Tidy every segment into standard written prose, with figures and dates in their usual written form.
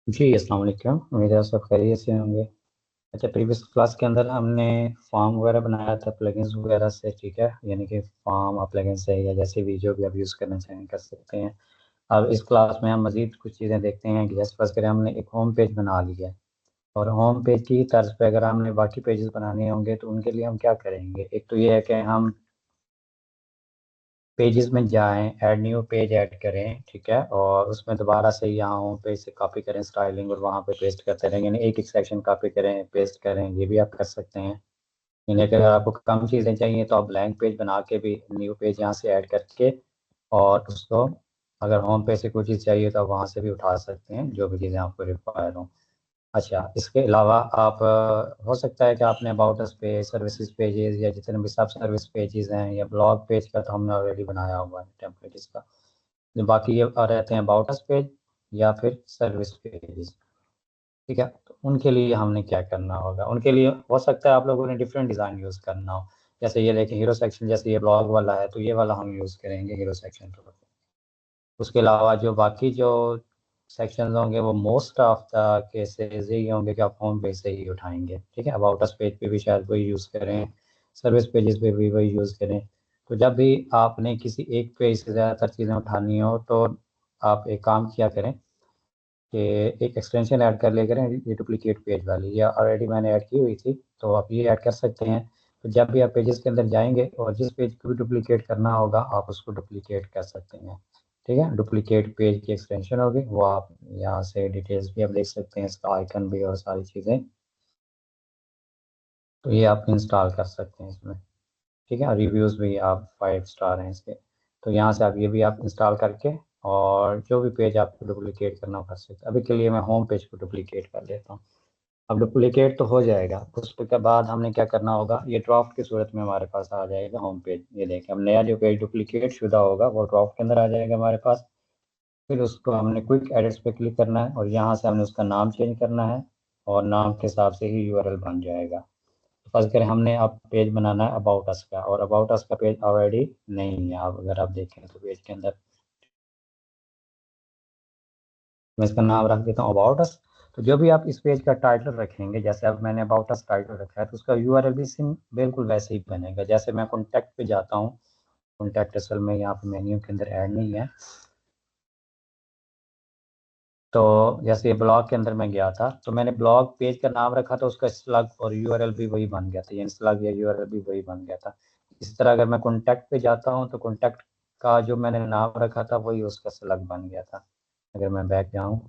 जी अस्सलाम वालेकुम। उम्मीद है आप सब खैरियत से होंगे। अच्छा, प्रीवियस क्लास के अंदर हमने फॉर्म वगैरह बनाया था प्लगइन्स वगैरह से, ठीक है। यानी कि फॉर्म और प्लगइन से या जैसे भी जो भी आप यूज़ करना चाहें कर सकते हैं। अब इस क्लास में हम मज़ीद कुछ चीज़ें देखते हैं कि जैसे फर्स्ट करें हमने एक होम पेज बना लिया है, और होम पेज की तर्ज पे अगर हमने बाकी पेजेस बनाने होंगे तो उनके लिए हम क्या करेंगे। एक तो ये है कि हम पेजेस में जाएं, ऐड न्यू पेज ऐड करें, ठीक है, और उसमें दोबारा से यहाँ होम पेज से कॉपी करें स्टाइलिंग और वहाँ पे पेस्ट करते रहें, यानी एक एक सेक्शन कॉपी करें पेस्ट करें, ये भी आप कर सकते हैं। यानी कि अगर आपको कम चीज़ें चाहिए तो आप ब्लैंक पेज बना के भी न्यू पेज यहाँ से ऐड करके और उसको, अगर होम पेज से कोई चीज़ चाहिए तो आप वहाँ से भी उठा सकते हैं जो भी चीज़ें आपको रिक्वायर हों। अच्छा, इसके अलावा आप हो सकता है कि आपने about us page, services pages या जितने भी सब सर्विस पेजेस हैं या ब्लॉग पेज का तो हमने ऑलरेडी बनाया हुआ है टेम्पलेट इसका। जो बाकी ये रहते हैं अबाउट अस पेज या फिर सर्विस पेजेस, ठीक है। तो उनके लिए हमने क्या करना होगा, उनके लिए हो सकता है आप लोगों ने डिफरेंट डिज़ाइन यूज़ करना हो। जैसे ये देखें हीरो सेक्शन, जैसे ये ब्लॉग वाला है तो ये वाला हम यूज़ करेंगे हीरो सेक्शन। उसके अलावा जो बाकी जो सेक्शंस होंगे वो मोस्ट ऑफ द केसेस यही होंगे कि आप होम पेज से ही उठाएंगे, ठीक है। अबाउट अस पेज पे भी शायद वही यूज़ करें, सर्विस पेजेस पे भी वही यूज़ करें। तो जब भी आपने किसी एक पेज से ज़्यादातर चीज़ें उठानी हो तो आप एक काम किया करें कि एक एक्सटेंशन ऐड कर लिया करें, ये डुप्लीकेट पेज वाली, या ऑलरेडी मैंने ऐड की हुई थी तो आप ये ऐड कर सकते हैं। तो जब भी आप पेजेस के अंदर जाएंगे और जिस पेज को भी डुप्लीकेट करना होगा आप उसको डुप्लीकेट कर सकते हैं, ठीक है। डुप्लीकेट पेज की एक्सटेंशन होगी वो आप यहाँ से डिटेल्स भी आप देख सकते हैं, इसका आइकन भी और सारी चीज़ें, तो ये आप इंस्टॉल कर सकते हैं इसमें, ठीक है। रिव्यूज़ भी आप 5 स्टार हैं इसके, तो यहाँ से आप ये भी आप इंस्टॉल करके और जो भी पेज आपको डुप्लीकेट करना हो कर सकते हैं। अभी के लिए मैं होम पेज को डुप्लीकेट कर लेता हूँ। अब डुप्लीकेट तो हो जाएगा, उसके बाद हमने क्या करना होगा, ये ड्राफ्ट की सूरत में हमारे पास आ जाएगा होम पेज। ये देखें, अब नया जो पेज डुप्लीकेट शुदा होगा वो ड्राफ्ट के अंदर आ जाएगा हमारे पास। फिर उसको हमने क्विक एडिट्स पे क्लिक करना है और यहाँ से हमने उसका नाम चेंज करना है और नाम के हिसाब से ही यूआरएल बन जाएगा। तो फर्स्ट करें हमने अब पेज बनाना है अबाउट अस का, और अबाउट अस का पेज ऑलरेडी नहीं है। अब अगर आप देखें तो पेज के अंदर मैं इसका नाम रख देता हूँ अबाउट अस। तो जो भी आप इस पेज का टाइटल रखेंगे, जैसे अब मैंने अबाउट अस टाइटल रखा है तो उसका यूआरएल भी सिम बिल्कुल वैसे ही बनेगा। जैसे मैं कॉन्टैक्ट पे जाता हूँ, कॉन्टैक्ट असल में यहाँ पे मेन्यू के अंदर ऐड नहीं है, तो जैसे ये ब्लॉग के अंदर मैं गया था तो मैंने ब्लॉग पेज का नाम रखा था, उसका स्लग और यूआरएल भी वही बन गया था, यानी स्लग या यूआरएल भी वही बन गया था। इसी तरह अगर मैं कॉन्टैक्ट पे जाता हूँ तो कॉन्टैक्ट का जो मैंने नाम रखा था वही उसका स्लग बन गया था। अगर मैं बैक जाऊँ,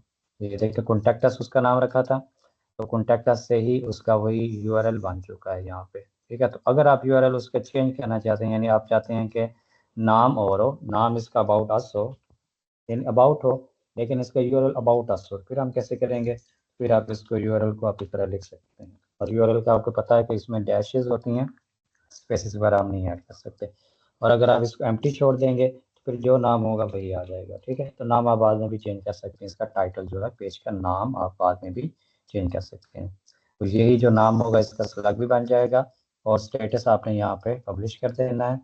ये देखिए कॉन्टैक्ट अस उसका नाम रखा था, तो कॉन्टैक्ट अस से ही उसका वही यूआरएल बन चुका है यहाँ पे, ठीक है। तो अगर आप यूआरएल उसका चेंज करना चाहते हैं, यानी आप चाहते हैं कि नाम और हो, नाम इसका अबाउट अस हो, यानी अबाउट हो, लेकिन इसका यूआरएल अबाउट अस हो, फिर हम कैसे करेंगे। फिर आप इसको यूआरएल को आप इस तरह लिख सकते हैं, और यूआरएल का आपको पता है कि इसमें डैशेज होती हैं, स्पेसिस वगैरह हम नहीं ऐड कर सकते। और अगर आप इसको एम्प्टी छोड़ देंगे तो फिर जो नाम होगा वही आ जाएगा, ठीक है। तो नाम आप बाद में भी चेंज कर सकते हैं, इसका टाइटल जो है पेज का नाम आप बाद में भी चेंज कर सकते हैं। तो यही जो नाम होगा इसका स्लग भी बन जाएगा, और स्टेटस आपने यहाँ पे पब्लिश कर देना है।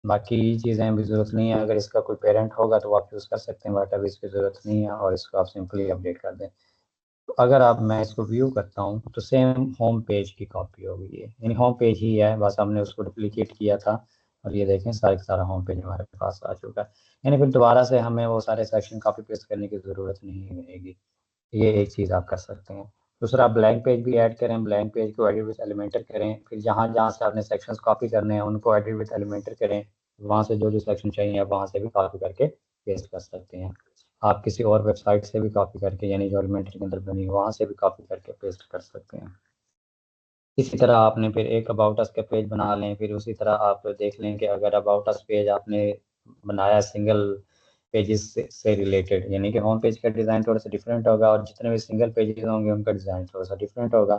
बाकी चीज़ें भी ज़रूरत नहीं है, अगर इसका कोई पेरेंट होगा तो आप यूज़ कर सकते हैं, बट अभी इसकी ज़रूरत नहीं है और इसको आप सिंपली अपडेट कर दें। तो अगर आप, मैं इसको व्यू करता हूँ तो सेम होम पेज की कॉपी होगी ये, यानी होम पेज ही है, बस हमने उसको डुप्लीकेट किया था। और ये देखें सारा का सारा होम पेज हमारे पास आ चुका है, यानी फिर दोबारा से हमें वो सारे सेक्शन कॉपी पेस्ट करने की ज़रूरत नहीं रहेगी। ये एक चीज़ आप कर सकते हैं। दूसरा, आप ब्लैंक पेज भी ऐड करें, ब्लैंक पेज को एडिट विद एलिमेंटर करें, फिर जहाँ जहाँ से आपने सेक्शंस कॉपी करने हैं उनको एडिट विद एलिमेंटर करें, वहाँ से जो जो सेक्शन चाहिए आप वहाँ से भी कॉपी करके पेस्ट कर सकते हैं। आप किसी और वेबसाइट से भी कॉपी करके, यानी जो एलिमेंटर के अंदर बनी है वहाँ से भी कॉपी करके पेस्ट कर सकते हैं। इसी तरह आपने फिर एक अबाउट अस का पेज बना लें, फिर उसी तरह आप देख लें कि अगर अबाउट अस पेज आपने बनाया सिंगल पेजेस से रिलेटेड, यानी कि होम पेज का डिज़ाइन थोड़ा सा डिफरेंट होगा और जितने भी सिंगल पेजेस होंगे उनका डिज़ाइन थोड़ा सा डिफरेंट होगा।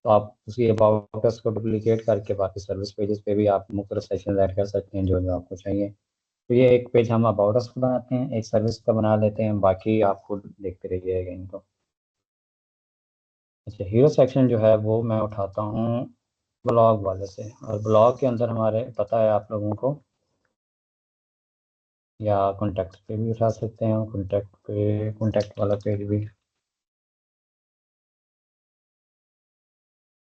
तो आप उसी अबाउट अस को डुप्लीकेट करके बाकी सर्विस पेजेस पे भी आप मुख्तलिफ सेक्शन ऐड कर सकते हैं जो जो आपको चाहिए। तो ये एक पेज हम अबाउट अस का बनाते हैं, एक सर्विस का बना लेते हैं, बाकी आप खुद देखते रहिएगा इनको। अच्छा, हीरो सेक्शन जो है वो मैं उठाता हूँ ब्लॉग वाले से, और ब्लॉग के अंदर हमारे पता है आप लोगों को, या कॉन्टैक्ट पे भी उठा सकते हैं, कॉन्टैक्ट पे कॉन्टैक्ट वाला पेज भी।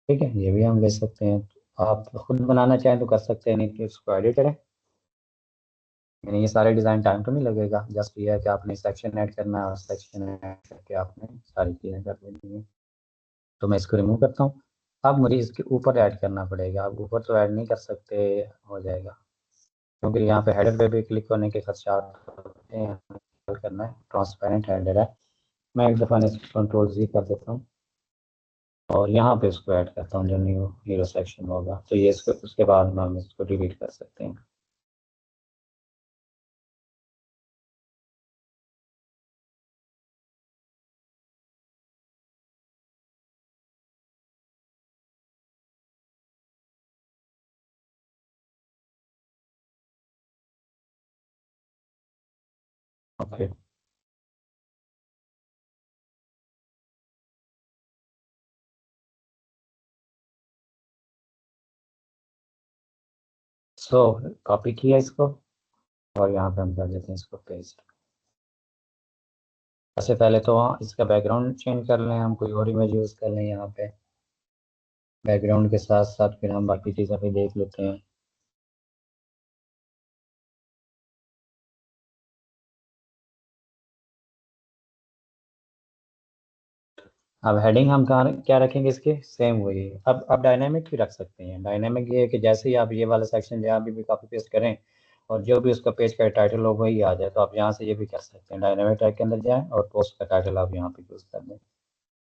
ठीक है, ये भी हम ले सकते हैं। आप खुद बनाना चाहें तो कर सकते हैं, नहीं तो इसको एडिट करें। यानी ये सारे डिज़ाइन टाइम तो नहीं लगेगा, जस्ट ये है कि आपने सेक्शन ऐड करना है और सेक्शन ऐड करके आपने सारी चीज़ें कर लेनी है। तो मैं इसको रिमूव करता हूँ। अब मुझे इसके ऊपर ऐड करना पड़ेगा। आप ऊपर तो ऐड नहीं कर सकते, हो जाएगा, क्योंकि यहाँ पे हेडर पे भी क्लिक करने के खर्चात होते हैं। करना है, ट्रांसपेरेंट हेडर है। मैं एक दफ़ा इसको कंट्रोल Z कर देता हूँ और यहाँ पे इसको ऐड करता हूँ, जो न्यू हीरो सेक्शन होगा। तो ये इसको उसके बाद में हम इसको डिलीट कर सकते हैं। ओके, सो कॉपी किया इसको और यहाँ पे हम कर देते हैं इसको पेस्ट। सबसे पहले तो इसका बैकग्राउंड चेंज कर लें, हम कोई और इमेज यूज़ कर लें यहाँ पे। बैकग्राउंड के साथ साथ फिर हम बाकी चीज़ें भी देख लेते हैं। अब हेडिंग हम कहाँ क्या रखेंगे इसके, सेम वही। अब डायनेमिक भी रख सकते हैं। डायनेमिक ये है कि जैसे ही आप ये वाला सेक्शन जहाँ भी कॉपी पेस्ट करें और जो भी उसका पेज का टाइटल हो वही आ जाए, तो आप यहाँ से ये भी कर सकते हैं। डायनेमिक टैग के अंदर जाएं और पोस्ट का टाइटल आप यहाँ पे यूज़ कर दें,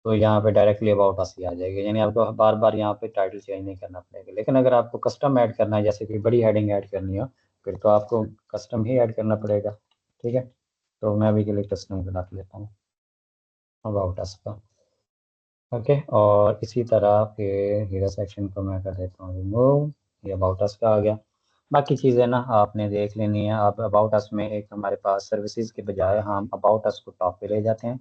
तो यहाँ पे डायरेक्टली अबाउट अस ही आ जाएगी। यानी आपको बार बार यहाँ पे टाइटल चेंज नहीं करना पड़ेगा। लेकिन अगर आपको कस्टम ऐड करना है, जैसे कि बड़ी हेडिंग ऐड करनी हो, फिर तो आपको कस्टम ही ऐड करना पड़ेगा। ठीक है, तो मैं अभी के लिए कस्टम बना लेता हूँ अबाउट अस का। ओके, और इसी तरह फिर हीरो सेक्शन को मैं कर देता हूँ रिमूव। ये अबाउट अस का आ गया। बाकी चीज़ें ना आपने देख लेनी है। अब अबाउट अस में एक हमारे पास सर्विसेज के बजाय हम अबाउट अस को टॉप पे ले जाते हैं।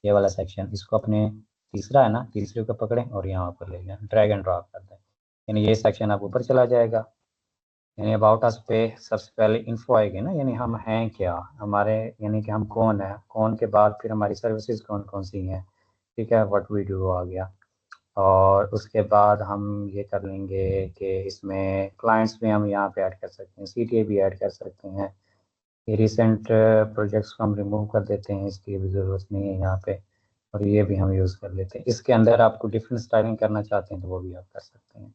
ये वाला सेक्शन, इसको अपने तीसरा है ना, तीसरे को पकड़ें और यहाँ पर ले जाएं, ड्रैग एंड ड्रॉप कर दें। यानी ये सेक्शन आप ऊपर चला जाएगा। यानी अबाउट अस पे सबसे पहले इन्फो आएगी ना, यानी हम हैं क्या, हमारे यानी कि हम कौन है, कौन के बाद फिर हमारी सर्विसेज कौन कौन सी हैं। ठीक है, व्हाट वी डू आ गया। और उसके बाद हम ये कर लेंगे कि इसमें क्लाइंट्स भी हम यहाँ पे ऐड कर सकते हैं, CTA भी ऐड कर सकते हैं। ये रिसेंट प्रोजेक्ट्स को हम रिमूव कर देते हैं, इसकी भी ज़रूरत नहीं है यहाँ पे। और ये भी हम यूज़ कर लेते हैं। इसके अंदर आपको डिफरेंट स्टाइलिंग करना चाहते हैं तो वो भी आप कर सकते हैं।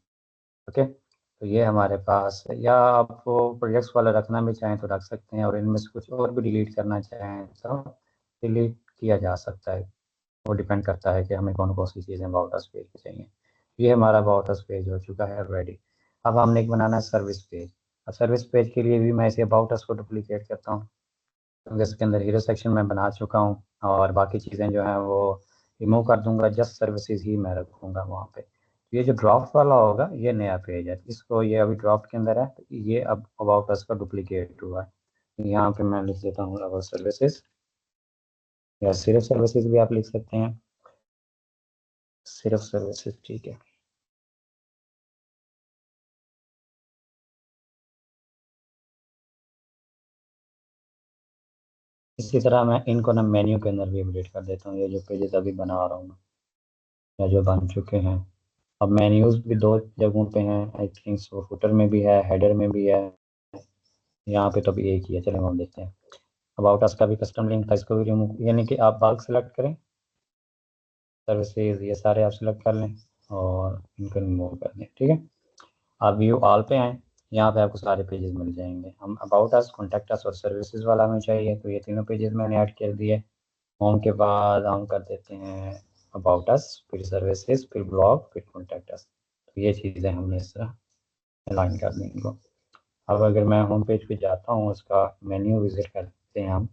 ओके, तो ये हमारे पास है। या आप प्रोजेक्ट्स वाला रखना भी चाहें तो रख सकते हैं, और इनमें से कुछ और भी डिलीट करना चाहें तो डिलीट किया जा सकता है। वो डिपेंड करता है कि हमें कौन कौन सी चीज़ें अबाउट अस पेज पे चाहिए। ये हमारा अबाउट अस पेज हो चुका है रेडी। अब हमने एक बनाना है सर्विस पेज। अब सर्विस पेज के लिए भी मैं इसे अबाउट अस को डुप्लीकेट करता हूँ, क्योंकि इसके अंदर हीरो सेक्शन मैं बना चुका हूँ और बाकी चीज़ें जो हैं वो रिमूव कर दूंगा, जस्ट सर्विसेज ही मैं रखूँगा वहाँ पे। तो ये जो ड्रॉप वाला होगा ये नया पेज है, इसको ये अभी ड्रॉप के अंदर है, तो ये अब अबाउट अस का डुप्लीकेट हुआ है। यहाँ पे मैं लिख देता हूँ अबाउट सर्विसेज, या सिर्फ सर्विसेज भी आप लिख सकते हैं, सिर्फ सर्विसेज ठीक है। इसी तरह मैं इनको ना मेन्यू के अंदर भी अपडेट कर देता हूँ, ये जो पेजेस अभी बना रहा हूँ या जो बन चुके हैं। अब मेन्यूज भी दो जगहों पे हैं आई थिंक, सो फुटर में भी है, हेडर में भी है। यहाँ पे तो अभी एक ही है, चलें हम देखते हैं। अबाउट अस का भी कस्टम लिंक था, इसको भी रिमूव, यानी कि आप बाग सेलेक्ट करें, सर्विसेज ये सारे आप सेलेक्ट कर लें और इनको रिमूव कर दें। ठीक है, आप व्यू ऑल पे आएँ, यहाँ पे आपको सारे पेजेस मिल जाएंगे। हम अबाउट अस, कॉन्टैक्ट अस और सर्विसेज वाला हमें चाहिए, तो ये तीनों पेजेस मैंने ऐड कर दिए। होम के बाद हम कर देते हैं अबाउट अस, फिर सर्विसेज, फिर ब्लॉग, फिर कॉन्टैक्ट अस। तो ये चीज़ें हमने इस तरह अलाइन कर दी इनको। अब अगर मैं होम पेज पे जाता हूँ, उसका मेन्यू विजिट करते हैं हम,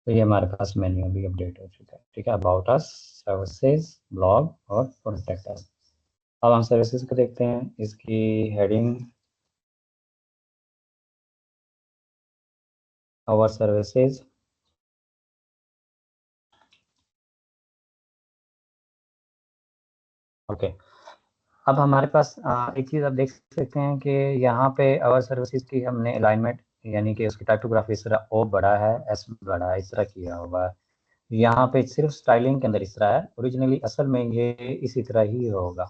तो ये हमारे पास मेन्यू भी अपडेट हो चुका है। ठीक है, अबाउट अस, सर्विसेज, ब्लॉग और कॉन्टैक्ट अस। अब हम सर्विसेज को देखते हैं, इसकी हेडिंग आवर सर्विसेज। ओके, अब हमारे पास एक चीज़ आप देख सकते हैं कि यहाँ पे आवर सर्विसेज की हमने अलाइनमेंट, यानी कि उसकी टाइपोग्राफी इस तरह ओ बड़ा है, एस बड़ा है, इस तरह किया हुआ है। यहाँ पे सिर्फ स्टाइलिंग के अंदर इस तरह है, ओरिजिनली असल में ये इसी तरह ही होगा।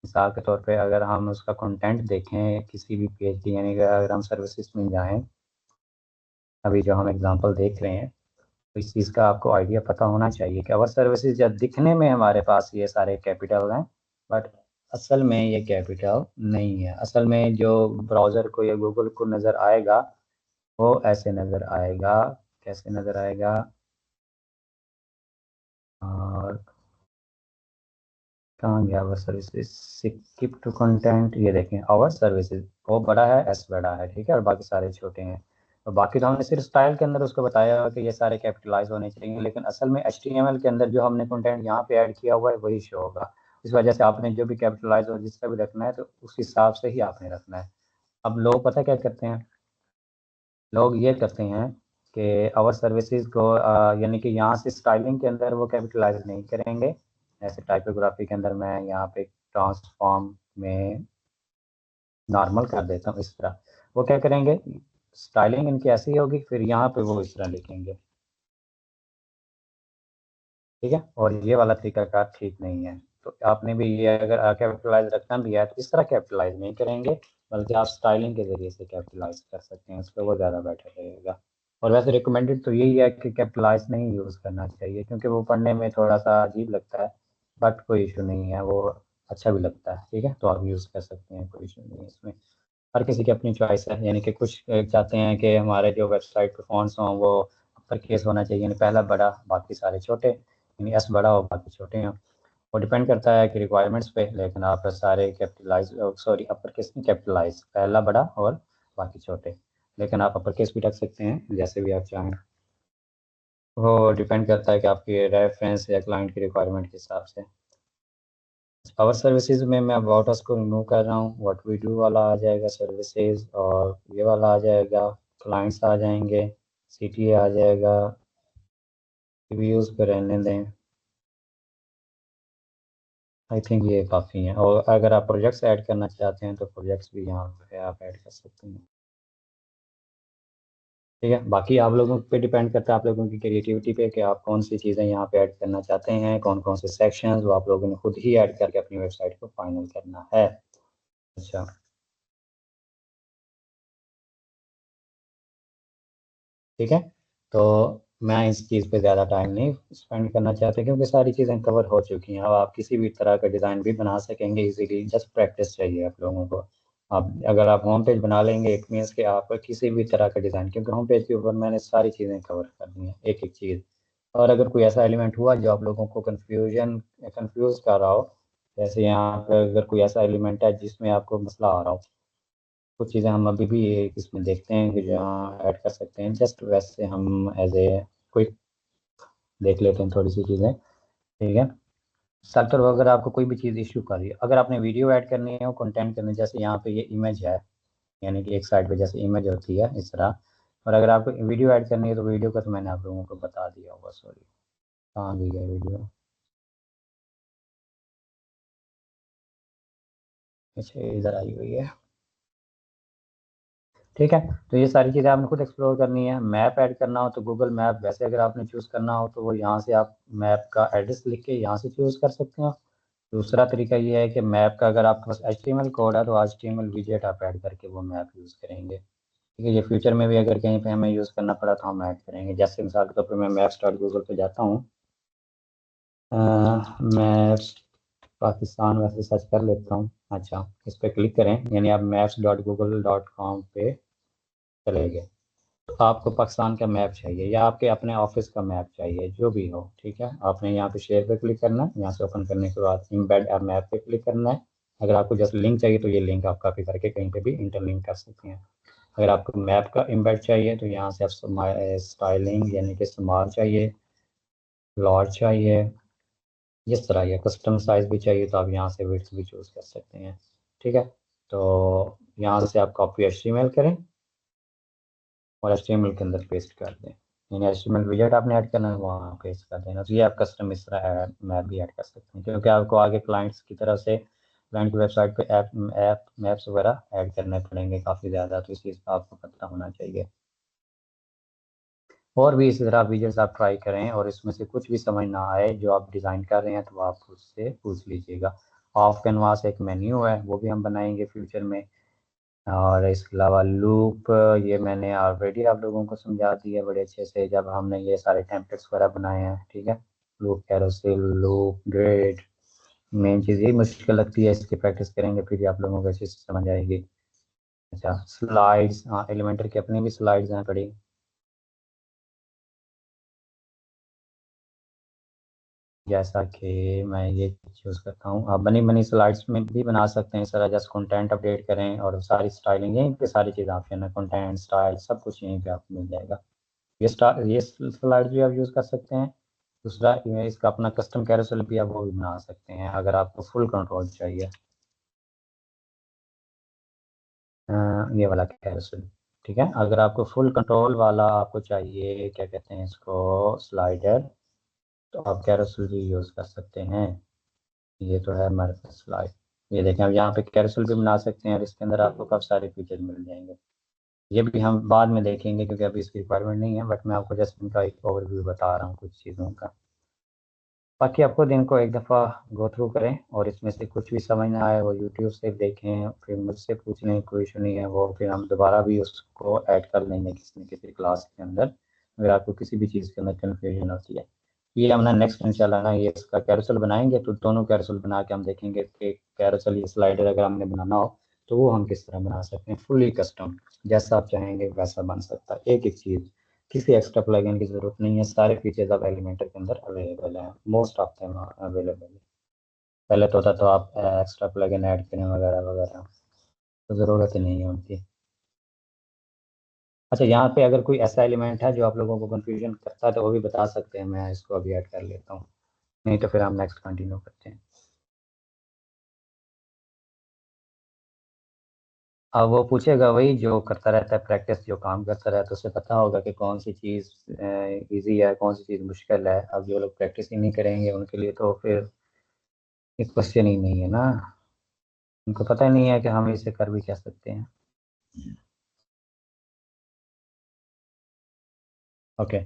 मिसाल के तौर पे अगर हम उसका कंटेंट देखें किसी भी पेज की, यानी कि अगर हम सर्विसेज में जाएं, अभी जो हम एग्जांपल देख रहे हैं, तो इस चीज़ का आपको आइडिया पता होना चाहिए कि अवर सर्विसेज जब दिखने में हमारे पास ये सारे कैपिटल हैं, बट असल में ये कैपिटल नहीं है। असल में जो ब्राउज़र को या गूगल को नज़र आएगा वो ऐसे नज़र आएगा। कैसे नज़र आएगा? और कहाँ गया our services? Skip to content, ये देखें आवर सर्विसेज, वो बड़ा है, एस बड़ा है, ठीक है, और बाकी सारे छोटे हैं। और बाकी तो हमने सिर्फ स्टाइल के अंदर उसको बताया हुआ कि ये सारे कैपिटलाइज होने चाहिए, लेकिन असल में HTML के अंदर जो हमने कंटेंट यहाँ पे ऐड किया हुआ है वही शो होगा। इस वजह से आपने जो भी कैपिटलाइज और जिसका भी रखना है तो उस हिसाब से ही आपने रखना है। अब लोग पता क्या करते हैं, लोग ये करते हैं कि आवर सर्विसेज को यानी कि यहाँ से स्टाइलिंग के अंदर वो कैपिटलाइज नहीं करेंगे। ऐसे टाइपोग्राफी के अंदर मैं यहाँ पे ट्रांसफॉर्म में नॉर्मल कर देता हूँ, इस तरह वो क्या करेंगे, स्टाइलिंग इनकी ऐसी होगी, फिर यहाँ पे वो इस तरह लिखेंगे, ठीक है। और ये वाला तरीकाकार ठीक नहीं है। तो आपने भी ये अगर कैपिटलाइज रखना भी है तो इस तरह कैपिटलाइज नहीं करेंगे, बल्कि आप स्टाइलिंग के ज़रिए से कैपिटलाइज कर सकते हैं, उस पर वो ज़्यादा बेटर रहेगा। और वैसे रिकमेंडेड तो यही है कि कैपिटलाइज नहीं यूज़ करना चाहिए, क्योंकि वो पढ़ने में थोड़ा सा अजीब लगता है, बट कोई इशू नहीं है, वो अच्छा भी लगता है, ठीक है, तो आप यूज़ कर सकते हैं, कोई इशू नहीं है इसमें। हर किसी की अपनी चॉइस है, यानी कि कुछ चाहते हैं कि हमारे जो वेबसाइट पे फॉन्ट्स हों वो अपर केस होना चाहिए, यानी पहला बड़ा बाकी सारे छोटे, यानी एस बड़ा हो बाकी छोटे हों। वो डिपेंड करता है कि रिक्वायरमेंट्स पे, लेकिन आप सारे कैपिटलाइज, सॉरी अपर केस नहीं, कैपिटलाइज, पहला बड़ा और बाकी छोटे, लेकिन आप अपर केस भी रख सकते हैं जैसे भी आप चाहें। वो डिपेंड करता है कि आपके रेफरेंस या क्लाइंट की रिक्वायरमेंट के हिसाब से। आवर सर्विसेज में मैं अबाउट अस को रिमूव कर रहा हूँ, व्हाट वी डू वाला आ जाएगा सर्विसेज, और ये वाला आ जाएगा, क्लाइंट्स आ जाएंगे, CTA आ जाएगा, रिव्यूज़ पे रहने दें। आई थिंक ये काफ़ी हैं, और अगर आप प्रोजेक्ट्स ऐड करना चाहते हैं तो प्रोजेक्ट्स भी यहाँ पे आप ऐड कर सकते हैं, ठीक है। बाकी आप लोगों पे डिपेंड करता है, आप लोगों की क्रिएटिविटी पे, कि आप कौन सी चीज़ें यहाँ पे ऐड करना चाहते हैं, कौन कौन से सेक्शंस, वो आप लोगों ने खुद ही ऐड करके अपनी वेबसाइट को फाइनल करना है। अच्छा, ठीक है। तो मैं इस चीज़ पे ज़्यादा टाइम नहीं स्पेंड करना चाहता, क्योंकि सारी चीज़ें कवर हो चुकी हैं। अब आप किसी भी तरह का डिज़ाइन भी बना सकेंगे इजीली, जस्ट प्रैक्टिस चाहिए आप लोगों को। आप अगर आप होम पेज बना लेंगे, इट मीन्स कि आप किसी भी तरह का डिज़ाइन, क्योंकि होम पेज के ऊपर मैंने सारी चीज़ें कवर कर दी हैं, एक एक चीज़। और अगर कोई ऐसा एलिमेंट हुआ जो आप लोगों को कंफ्यूज कर रहा हो, जैसे यहाँ पर अगर कोई ऐसा एलिमेंट है जिसमें आपको मसला आ रहा हो, कुछ चीज़ें हम अभी भी इसमें देखते हैं कि जहाँ ऐड कर सकते हैं, जस्ट वैसे हम एज ए क्विक देख लेते हैं थोड़ी सी चीज़ें, ठीक है। सर अगर आपको कोई भी चीज़ इशू कर रही है, अगर आपने वीडियो ऐड करनी है, कंटेंट करनी है, जैसे यहाँ पे ये इमेज है, यानी कि एक साइड पे जैसे इमेज होती है इस तरह, और अगर आपको वीडियो ऐड करनी है तो वीडियो का तो मैंने आप लोगों को बता दिया होगा, सॉरी कहाँ दी गई वीडियो, अच्छा इधर आई हुई है, ठीक है। तो ये सारी चीज़ें आपने खुद एक्सप्लोर करनी है। मैप ऐड करना हो तो गूगल मैप, वैसे अगर आपने चूज़ करना हो तो वो यहाँ से आप मैप का एड्रेस लिख के यहाँ से चूज़ कर सकते हो। दूसरा तरीका ये है कि मैप का अगर आपके पास HTML कोड है तो HTML विजेट आप ऐड करके वो मैप यूज़ करेंगे, ठीक है। ये फ्यूचर में भी अगर कहीं पे हमें यूज़ करना पड़ा तो हम ऐड करेंगे। जैसे मिसाल के तौर पर मैं मैप्स डॉट गूगल पर जाता हूँ, मैप्स पाकिस्तान वैसे सर्च कर लेता हूँ, अच्छा इस पर क्लिक करें, यानी आप maps.google.com पे चले गए। तो आपको पाकिस्तान का मैप चाहिए या आपके अपने ऑफिस का मैप चाहिए, जो भी हो, ठीक है। आपने यहाँ पे शेयर पे क्लिक करना है, यहाँ से ओपन करने के बाद इम्बेड ऐप मैप पे क्लिक करना है। अगर आपको जस्ट लिंक चाहिए तो ये लिंक आप कॉपी करके कहीं पे भी इंटरलिंक कर सकते हैं। अगर आपको मैप का इम्बेड चाहिए तो यहाँ से आप स्टाइलिंग यानी कि स्मार्ट चाहिए, लॉर्ज चाहिए, जिस तरह ये कस्टम साइज भी चाहिए तो आप यहाँ से विड्थ भी चूज़ कर सकते हैं, ठीक है। तो यहाँ से आप कॉपी HTML करें और HTML के अंदर पेस्ट कर दें, यानी HTML विजेट आपने ऐड करना है वहाँ पेस्ट कर देना। तो ये आप कस्टम इस तरह मैप भी ऐड कर सकते हैं, क्योंकि आपको आगे क्लाइंट्स की तरफ से क्लाइंट की वेबसाइट पे ऐप मैप्स वगैरह ऐड करने पड़ेंगे काफ़ी ज़्यादा, तो इस चीज़ का आपको पता होना चाहिए। और भी इसी तरह विजेट्स आप ट्राई करें, और इसमें से कुछ भी समझ ना आए जो आप डिज़ाइन कर रहे हैं तो आप उससे पूछ लीजिएगा। ऑफ कैनवास एक मेन्यू है, वो भी हम बनाएंगे फ्यूचर में। और इसके अलावा लूप, ये मैंने ऑलरेडी आप लोगों को समझा दिया बड़े अच्छे से जब हमने ये सारे टेम्पलेट्स वगैरह बनाए हैं, ठीक है। Loop, carousel, loop, grid, main चीज़ यही मुश्किल लगती है, इसकी प्रैक्टिस करेंगे फिर भी आप लोगों को अच्छे से समझ आएगी। अच्छा, स्लाइड्स, हाँ एलिमेंटर की अपनी भी स्लाइड्स हैं बड़ी। जैसा कि मैं ये चूज़ करता हूँ, आप बनी बनी स्लाइड्स में भी बना सकते हैं इस तरह, जस्ट कंटेंट अपडेट करें और सारी स्टाइलिंग यहीं पे, सारी चीज़ ऑप्शन है, कंटेंट, स्टाइल, सब कुछ यहीं पे आपको मिल जाएगा। ये स्लाइड भी आप यूज़ कर सकते हैं। दूसरा इसका अपना कस्टम कैरोसेल भी आप वो भी बना सकते हैं अगर आपको फुल कंट्रोल चाहिए। ये वाला कैरोसेल, ठीक है। अगर आपको फुल कंट्रोल वाला आपको चाहिए, क्या कहते हैं इसको, स्लाइडर, तो आप कैरोसेल भी यूज़ कर सकते हैं। ये तो है हमारे पास स्लाइड। ये देखें, अब यहाँ पे कैरोसेल भी बना सकते हैं और इसके अंदर आपको काफ़ी सारे फीचर मिल जाएंगे। ये भी हम बाद में देखेंगे क्योंकि अभी इसकी रिक्वायरमेंट नहीं है, बट मैं आपको जस्ट इनका एक ओवरव्यू बता रहा हूँ कुछ चीज़ों का। बाकी आपको दिन को एक दफ़ा गो थ्रू करें और इसमें से कुछ भी समझ ना आए वो यूट्यूब से देखें, फिर मुझसे पूछ लें, कोई इशू नहीं है, वो फिर हम दोबारा भी उसको ऐड कर लेंगे किसी न किसी क्लास के अंदर अगर आपको किसी भी चीज़ के अंदर कन्फ्यूजन होती है। ये हमने नेक्स्ट इंशाल्लाह ना ये इसका कैरोसेल बनाएंगे, तो दोनों कैरोसेल बना के हम देखेंगे कि कैरोसेल या स्लाइडर अगर हमने बनाना हो तो वो हम किस तरह बना सकते हैं, फुली कस्टम, जैसा आप चाहेंगे वैसा बन सकता है, एक एक चीज़, किसी एक्स्ट्रा प्लगइन की जरूरत नहीं है, सारे फीचर्स अब एलिमेंटर के अंदर अवेलेबल हैं, मोस्ट ऑफ देम अवेलेबल है। पहले तो होता तो आप एक्स्ट्रा प्लगइन ऐड करें वगैरह वगैरह, तो ज़रूरत ही नहीं है उनकी। अच्छा, यहाँ पे अगर कोई ऐसा एलिमेंट है जो आप लोगों को कंफ्यूजन करता है तो वो भी बता सकते हैं, मैं इसको अभी ऐड कर लेता हूँ, नहीं तो फिर हम नेक्स्ट कंटिन्यू करते हैं। अब वो पूछेगा वही जो करता रहता है प्रैक्टिस, जो काम करता रहता है उसे पता होगा कि कौन सी चीज़ इजी है, कौन सी चीज़ मुश्किल है। अब जो लोग प्रैक्टिस ही नहीं करेंगे उनके लिए तो फिर एक क्वेश्चन ही नहीं है ना, उनको पता ही नहीं है कि हम इसे कर भी क्या सकते हैं। ओके,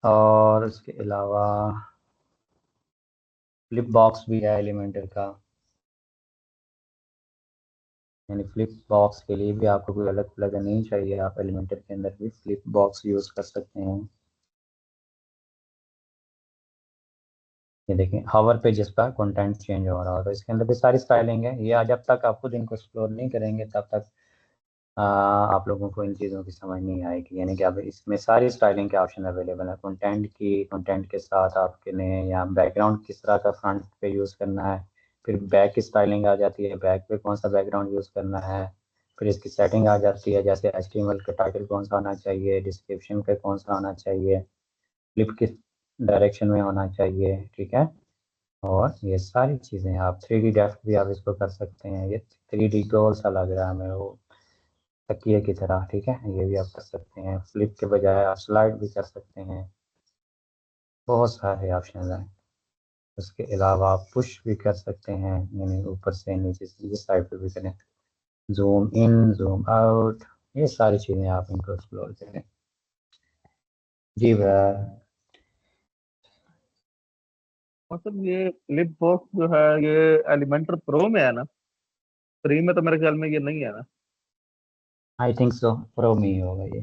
और उसके अलावा फ्लिप बॉक्स भी है एलिमेंटर का, यानी फ्लिप बॉक्स के लिए भी आपको कोई अलग प्लगइन नहीं चाहिए, आप एलिमेंटर के अंदर भी फ्लिप बॉक्स यूज़ कर सकते हैं। ये देखें, हावर पे जिस पर कंटेंट चेंज हो रहा हो तो इसके अंदर भी सारी स्टाइलिंग है। ये जब तक आप खुद इनको एक्सप्लोर नहीं करेंगे तब तक आप लोगों को इन चीज़ों की समझ नहीं आएगी, यानी कि अब इसमें सारी स्टाइलिंग के ऑप्शन अवेलेबल है। कंटेंट के साथ आपके ने या बैकग्राउंड किस तरह का फ्रंट पे यूज़ करना है, फिर बैक की स्टाइलिंग आ जाती है, बैक पे कौन सा बैकग्राउंड यूज़ करना है, फिर इसकी सेटिंग आ जाती है, जैसे HTML का टाइटल कौन सा आना चाहिए, डिस्क्रिप्शन पे कौन सा आना चाहिए, फ्लिप किस डायरेक्शन में होना चाहिए, ठीक है। और ये सारी चीज़ें आप 3D डेप्थ भी आप इसको कर सकते हैं, ये 3D गोल सा लग रहा है हमें वो तकिए की तरह, ठीक है, ये भी आप कर सकते हैं। फ्लिप के बजाय आप स्लाइड भी कर सकते हैं, बहुत सारे ऑप्शन हैं। उसके अलावा आप पुश भी कर सकते हैं, यानी ऊपर से नीचे से इस साइड पे भी करें, जूम इन, जूम आउट, ये सारी चीज़ें आप इनको एक्सप्लोर करें। जी भैया। मतलब ये फ्लिप बॉक्स जो है ये एलिमेंटर प्रो में है ना? फ्री में तो मेरे ख्याल में ये नहीं है ना। आई थिंक सो, प्रो में ही होगा ये।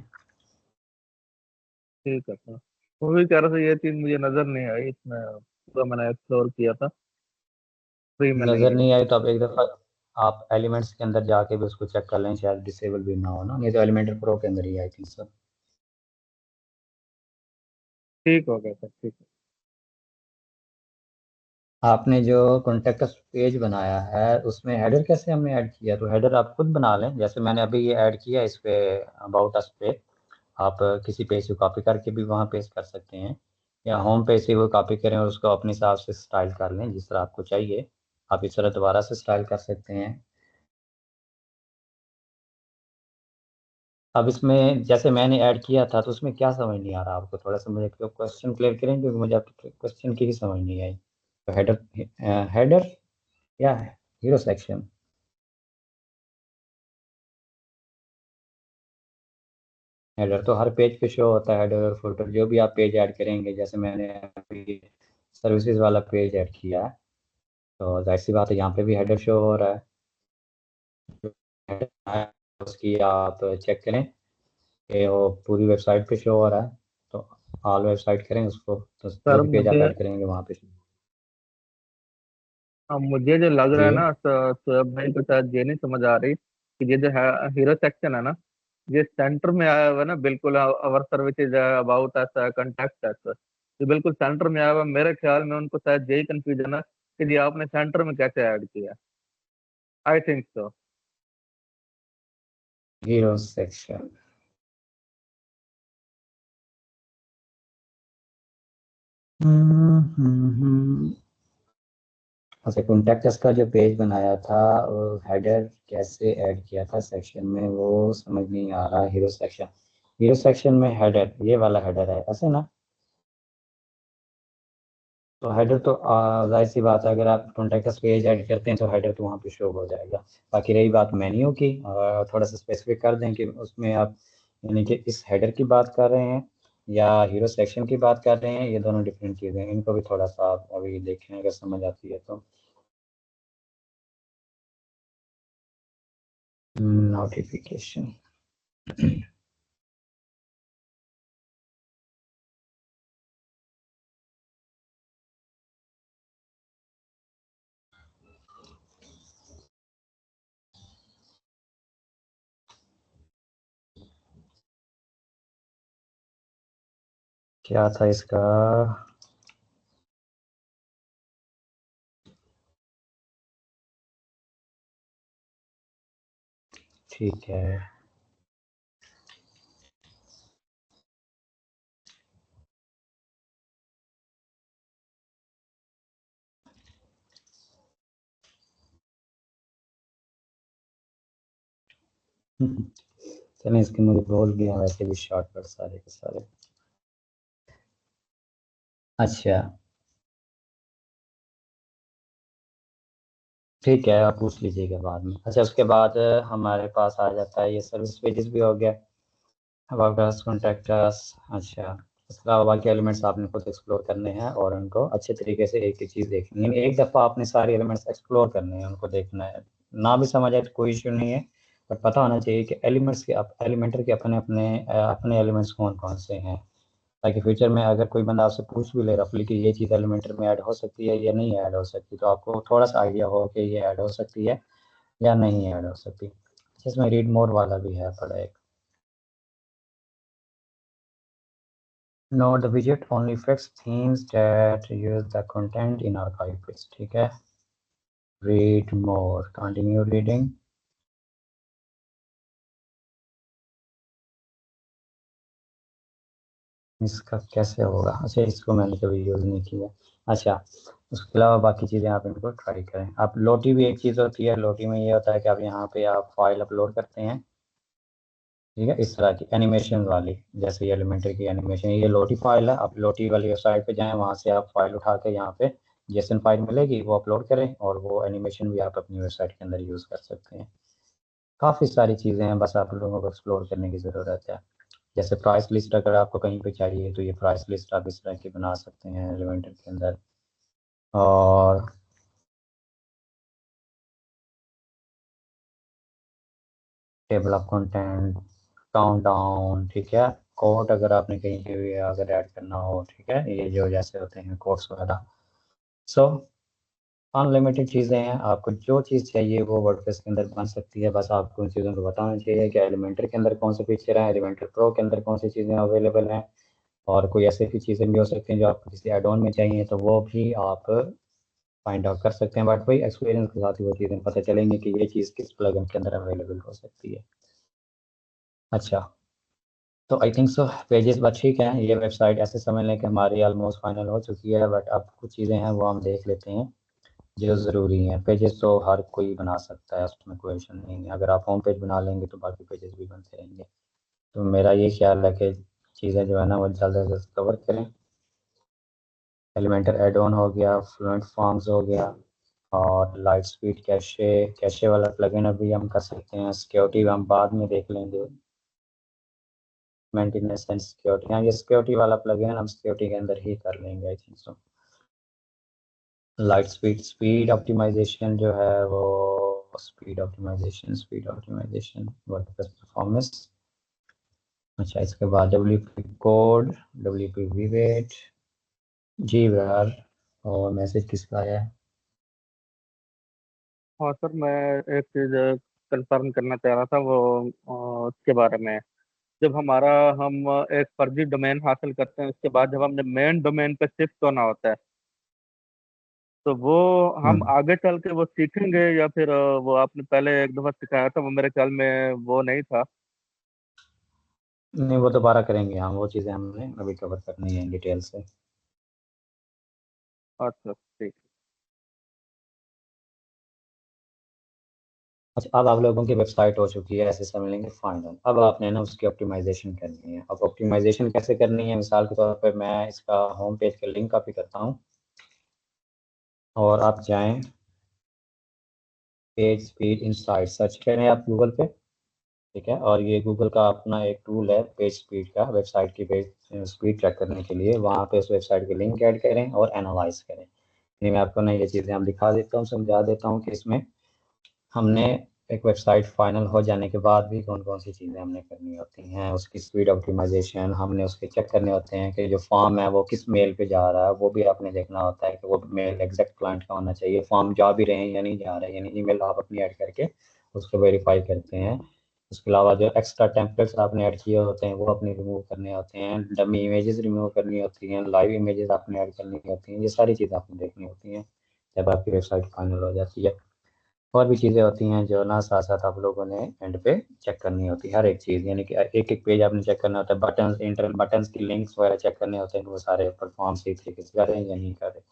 ठीक है सर। वो भी कह रहे थे ये चीज मुझे नजर नहीं आई इसमें, पूरा मैंने एक्सप्लोर किया था, फ्री में नहीं नज़र है। नहीं आई तो आप एक दफ़ा आप एलिमेंट्स के अंदर जाके भी उसको चेक कर लें, शायद डिसेबल भी ना हो ना, नहीं तो एलिमेंटर प्रो के अंदर ही आई थिंक सो। ठीक हो गया सर, ठीक है। आपने जो कॉन्टेक्ट पेज बनाया है उसमें हेडर कैसे हमने ऐड किया, तो हेडर आप खुद बना लें, जैसे मैंने अभी ये ऐड किया इस पे अबाउट अस पे, आप किसी पेज से कॉपी करके भी वहाँ पेस्ट कर सकते हैं, या होम पेज से वो कॉपी करें और उसको अपने हिसाब से स्टाइल कर लें जिस तरह आपको चाहिए, आप इस तरह दोबारा से स्टाइल कर सकते हैं। अब इसमें जैसे मैंने ऐड किया था तो उसमें क्या समझ नहीं आ रहा आपको, थोड़ा सा मुझे क्वेश्चन क्लियर करें क्योंकि मुझे आपके क्वेश्चन की ही समझ नहीं आई। तो हेडर, हेडर या हीरो सेक्शन, हेडर तो हर पेज पे शो होता है, हेडर और फुटर जो भी आप पेज ऐड करेंगे। जैसे मैंने अभी सर्विसेज वाला पेज ऐड किया है, तो जाहिर सी बात है यहाँ पे भी हेडर शो हो रहा है। उसकी आप चेक करें कि वो पूरी वेबसाइट पे शो हो रहा है, तो ऑल वेबसाइट करें उसको, तो जो सर भी पेज आप मुझे ऐड करेंगे वहाँ पे। मुझे जो लग रहा जी है ना, शोएब भाई को शायद ये नहीं समझ आ रही कि ये जो है हीरो सेक्शन है ना, ये सेंटर में आया हुआ है ना, बिल्कुल अवर सर्विसेज है, अबाउट ऐसा, कंटेक्ट ऐसा, ये बिल्कुल सेंटर में आया हुआ है। मेरे ख्याल में उनको शायद यही कंफ्यूजन है कि ये आपने सेंटर में कैसे ऐड किया। आई थिंक सो। Hero section. अच्छा, कॉन्टेक्ट का जो पेज बनाया था, हेडर कैसे ऐड किया था सेक्शन में, वो समझ नहीं आ रहा। हीरो सेक्शन, हीरो सेक्शन में हेडर, ये वाला हेडर है ऐसे ना। तो हेडर तो जाहिर सी बात है, अगर आप कॉन्टेक्ट पेज ऐड करते हैं तो हेडर तो वहाँ पे शो हो जाएगा। बाकी रही बात मेन्यू की, थोड़ा सा स्पेसिफिक कर दें कि उसमें आप यानी कि इस हेडर की बात कर रहे हैं या हीरो सेक्शन की बात कर रहे हैं, ये दोनों डिफरेंट चीज़ें हैं। इनको भी थोड़ा सा आप अभी देखें, अगर समझ आती है तो। नोटिफिकेशन। क्या था इसका? ठीक है। चलें, इसके मुझे बोल गया वैसे भी शॉर्टकट सारे के सारे। अच्छा, ठीक है, आप पूछ लीजिएगा बाद में। अच्छा, उसके बाद हमारे पास आ जाता है ये सर्विस पेजेस भी हो गया, अबाउट अस, कॉन्टैक्ट अस। अच्छा, इसके अलावा बाकी एलिमेंट्स आपने खुद एक्सप्लोर करने हैं और उनको अच्छे तरीके से एक एक चीज़ देखनी है। एक दफ़ा आपने सारे एलिमेंट्स एक्सप्लोर करने हैं, उनको देखना है। ना भी समझ आए तो कोई इशू नहीं है, बट पता होना चाहिए कि एलिमेंट्स के, एलिमेंटर के अपने अपने अपने एलिमेंट्स कौन कौन से हैं, ताकि फ्यूचर में अगर कोई बंदा आपसे पूछ भी ले रफली कि ये चीज़ एलिमेंटर में ऐड हो सकती है या नहीं ऐड हो सकती, तो आपको थोड़ा सा आइडिया हो कि ये ऐड हो सकती है या नहीं ऐड हो सकती। इसमें रीड मोर वाला भी है थोड़ा एक। Note the widget only affects themes that use the content in archive page। ठीक है, read more, continue reading। इसका कैसे होगा? अच्छा, इसको मैंने कभी यूज़ नहीं किया। अच्छा, उसके अलावा बाकी चीज़ें आप इनको ट्राई करें। आप लोटी भी एक चीज़ होती है, लोटी में ये होता है कि आप यहाँ पे आप फाइल अपलोड करते हैं, ठीक है, इस तरह की एनिमेशन वाली, जैसे ये एलिमेंटर की एनिमेशन, ये लोटी फाइल है। आप लोटी वाली वेबसाइट पे जाएं, वहाँ से आप फाइल उठा के यहाँ पे जेसन फाइल मिलेगी, वो अपलोड करें और वो एनिमेशन भी आप अपनी वेबसाइट के अंदर यूज़ कर सकते हैं। काफ़ी सारी चीज़ें हैं, बस आप लोगों को एक्सप्लोर करने की ज़रूरत है। जैसे प्राइस लिस्ट अगर आपको कहीं पे चाहिए तो ये प्राइस लिस्ट आप इस तरह की बना सकते हैं एलिमेंटर के अंदर। और table of content, count down, ठीक है, कोड अगर आपने कहीं पे भी अगर ऐड करना हो, ठीक है, ये जो जैसे होते हैं कोड्स वगैरह। सो अनलिमिटेड चीज़ें हैं, आपको जो चीज़ चाहिए वो वर्डप्रेस के अंदर बन सकती है। बस आपको उन चीज़ों को बताना चाहिए कि एलिमेंटर के अंदर कौन से फीचर हैं, एलिमेंटर प्रो के अंदर कौन सी चीज़ें अवेलेबल हैं। और कोई ऐसी भी चीज़ें भी हो सकती हैं जो आपको किसी एड ऑन में चाहिए, तो वो भी आप फाइंड आउट कर सकते हैं। बट वही एक्सपीरियंस के साथ ही वो चीज़ें पता चलेंगी कि ये चीज़ किस प्लगइन के अंदर अवेलेबल हो सकती है। अच्छा, तो आई थिंक सो पेजेस बस ठीक है। ये वेबसाइट ऐसे समझ लें कि हमारी ऑलमोस्ट फाइनल हो चुकी है, बट अब कुछ चीज़ें हैं वो हम देख लेते हैं जो ज़रूरी हैं। पेजेस तो हर कोई बना सकता है, उसमें कोई इशू नहीं है। अगर आप होम पेज बना लेंगे तो बाकी पेजेस भी बनते रहेंगे। तो मेरा ये ख्याल है कि चीज़ें जो है ना वो जल्द से जल्द कवर करें। एलिमेंटर एड ऑन हो गया, फ्लुएंट फॉर्म्स हो गया, और लाइट स्पीड कैशे, कैशे वाला प्लगइन अभी हम कर सकते हैं। सिक्योरिटी हम बाद में देख लेंगे। मेंटेनेंस एंड सिक्योरिटी, हाँ ये सिक्योरिटी वाला प्लगइन हम सिक्योरिटी के अंदर ही कर लेंगे I think so. Light speed optimisation जो है वो स्पीड ऑप्टिमाइजेशन वर्डप्रेस परफॉर्मेंस। अच्छा इसके बाद डब्ल्यूपी कोड, डब्ल्यूपी वीवेट, जी यार, और मैसेज किसका आया है? हाँ सर, मैं एक चीज़ कंफर्म करना चाह रहा था वो उसके बारे में। जब हम एक फर्जी डोमेन हासिल करते हैं, उसके बाद जब हमने मेन डोमेन पे शिफ्ट होना होता है, तो वो हम हम्म। आगे चल के वो सीखेंगे या फिर वो आपने पहले एक दफा सिखाया था, वो मेरे ख्याल में वो नहीं था। नहीं वो दोबारा करेंगे हम, वो चीज़ें हमने अभी कवर करनी है डिटेल से। अच्छा ठीक। अच्छा अब आप लोगों की वेबसाइट हो चुकी है, ऐसे समझ लेंगे फाइनल। अब आपने ना उसकी ऑप्टिमाइजेशन करनी है। अब ऑप्टिमाइजेशन कैसे करनी है, मिसाल के तौर पर मैं इसका होम पेज का लिंक कॉपी करता हूँ और आप जाएं पेज स्पीड इनसाइट सर्च करें आप गूगल पे, ठीक है। और ये गूगल का अपना एक टूल है पेज स्पीड का, वेबसाइट की पेज स्पीड ट्रैक करने के लिए। वहाँ पे उस वेबसाइट के लिंक ऐड करें और एनालाइज करें। यानी मैं आपको ना ये चीज़ें हम दिखा देता हूँ, समझा देता हूँ कि इसमें हमने एक वेबसाइट फाइनल हो जाने के बाद भी कौन कौन सी चीज़ें हमने करनी होती हैं। उसकी स्पीड ऑप्टिमाइजेशन हमने उसके चेक करने होते हैं कि जो फॉर्म है वो किस मेल पे जा रहा है, वो भी आपने देखना होता है कि वो मेल एग्जैक्ट क्लाइंट का होना चाहिए। फॉर्म जा भी रहे हैं या नहीं जा रहे हैं, यानी ईमेल आप अपनी ऐड करके उसको वेरीफाई करते हैं। उसके अलावा जो एक्स्ट्रा टेम्पलेट्स आपने ऐड किए होते हैं वो अपने रिमूव करने होते हैं, डमी इमेजेस रिमूव करनी होती हैं, लाइव इमेजेस आपने ऐड करनी होती हैं। ये सारी चीज़ें आपने देखनी होती हैं जब आपकी वेबसाइट फाइनल हो जाती है। और भी चीज़ें होती हैं जो ना साथ साथ आप लोगों ने एंड पे चेक करनी होती है हर एक चीज़। यानी कि एक एक पेज आपने चेक करना होता है, बटन इंटरनल बटन्स की लिंक्स वगैरह चेक करने होते हैं कि वो सारे परफॉर्म सही तरीके से कर रहे हैं या नहीं कर रहे।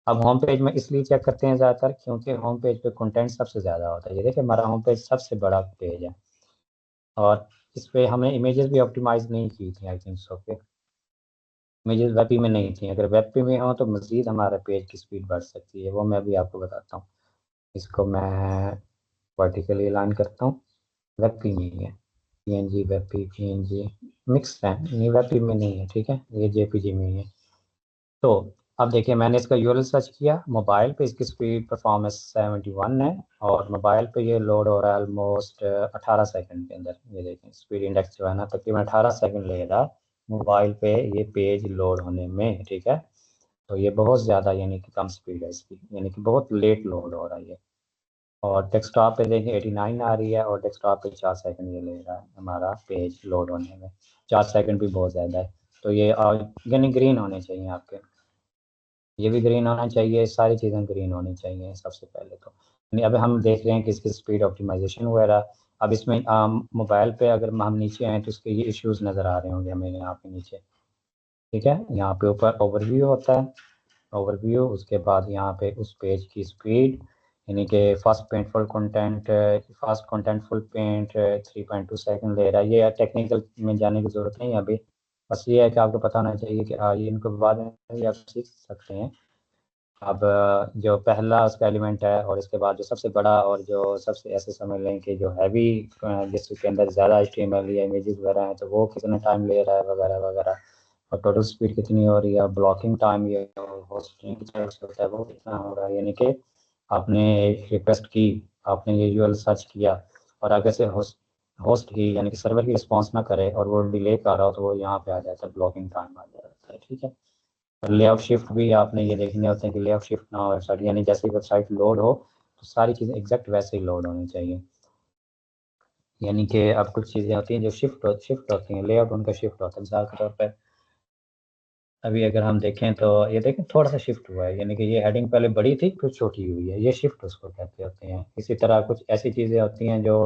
अब होम पेज में इसलिए चेक करते हैं ज़्यादातर क्योंकि होम पेज पे कंटेंट सबसे ज़्यादा होता है। ये देखिए हमारा होम पेज सबसे बड़ा पेज है और इस पे हमने इमेजेस भी ऑप्टिमाइज नहीं की थी आई थिंक सो पे। इमेजेस वेब में नहीं थी, अगर वेब में हो तो मज़ीद हमारा पेज की स्पीड बढ़ सकती है, वो मैं भी आपको बताता हूँ। इसको मैं वर्टिकली अलाइन करता हूँ। वेब में ही है, पीएनजी वेब पीएनजी मिक्स है, नहीं वेब में नहीं है, ठीक है, ये जेपीजी में ही है। तो अब देखिए मैंने इसका यूआरएल सर्च किया मोबाइल पे, इसकी स्पीड परफॉर्मेंस 71 है और मोबाइल पे ये लोड हो रहा है ऑलमोस्ट 18 सेकंड के अंदर। ये देखें स्पीड इंडेक्स जो है ना तकरीबन 18 सेकंड ले रहा मोबाइल पे ये पेज लोड होने में, ठीक है। तो ये बहुत ज़्यादा यानी कि कम स्पीड है इसकी, यानी कि बहुत लेट लोड हो रहा है ये। और डेस्कटॉप पे देखें 89 आ रही है और डेस्कटॉप पे 4 सेकंड ये ले रहा है हमारा पेज लोड होने में। 4 सेकंड भी बहुत ज़्यादा है। तो ये यानी ग्रीन होने चाहिए आपके, ये भी ग्रीन होना चाहिए, सारी चीज़ें ग्रीन होनी चाहिए सबसे पहले तो। यानी अब हम देख रहे हैं कि इसकी स्पीड ऑप्टिमाइजेशन वगैरह। अब इसमें मोबाइल पे अगर हम नीचे आए तो इसके ये इश्यूज नज़र आ रहे होंगे हमें यहाँ पे नीचे, ठीक है। यहाँ पे ऊपर ओवरव्यू होता है, ओवरव्यू, उसके बाद यहाँ पे उस पेज की स्पीड, यानी कि fast paint full content, fast content full paint 3.2 second ले रहा है। ये टेक्निकल में जाने की ज़रूरत नहीं है अभी, बस ये है कि आपको पता होना चाहिए कि ये इनको बाद में भी आप सीख सकते हैं। अब जो पहला उसका एलिमेंट है और इसके बाद जो सबसे बड़ा और जो सबसे ऐसे समझ लें कि जो हैवी जिसके अंदर ज़्यादा HTML या इमेजेस वगैरह हैं तो वो कितना टाइम ले रहा है वगैरह वगैरह। और टोटल स्पीड कितनी हो रही है, ब्लॉकिंग टाइम ये होस्टिंग चार्ज होता है वो कितना हो रहा है। यानी कि आपने रिक्वेस्ट की, आपने ये यूआरएल सर्च किया और अगर से होस्ट होस्ट ही यानी कि सर्वर की रिस्पॉन्स ना करे और वो डिले कर रहा हो तो वो यहाँ पे आ जाता है, ब्लॉकिंग टाइम आ जाता है, ठीक है। और लेआउट शिफ्ट भी आपने ये देखने होते हैं कि लेआउट शिफ्ट ना हो वेबसाइट, यानी जैसे वेबसाइट लोड हो तो सारी चीज़ें एग्जैक्ट वैसे ही लोड होनी चाहिए। यानी कि अब कुछ चीज़ें होती हैं जो शिफ्ट होती हैं, लेआउट उनका शिफ्ट होता है। मिसाल के तौर पर अभी अगर हम देखें तो ये देखें थोड़ा सा शिफ्ट हुआ है, यानी कि ये हेडिंग पहले बड़ी थी फिर छोटी हुई है, ये शिफ्ट उसको कहते होते हैं। इसी तरह कुछ ऐसी चीज़ें होती हैं जो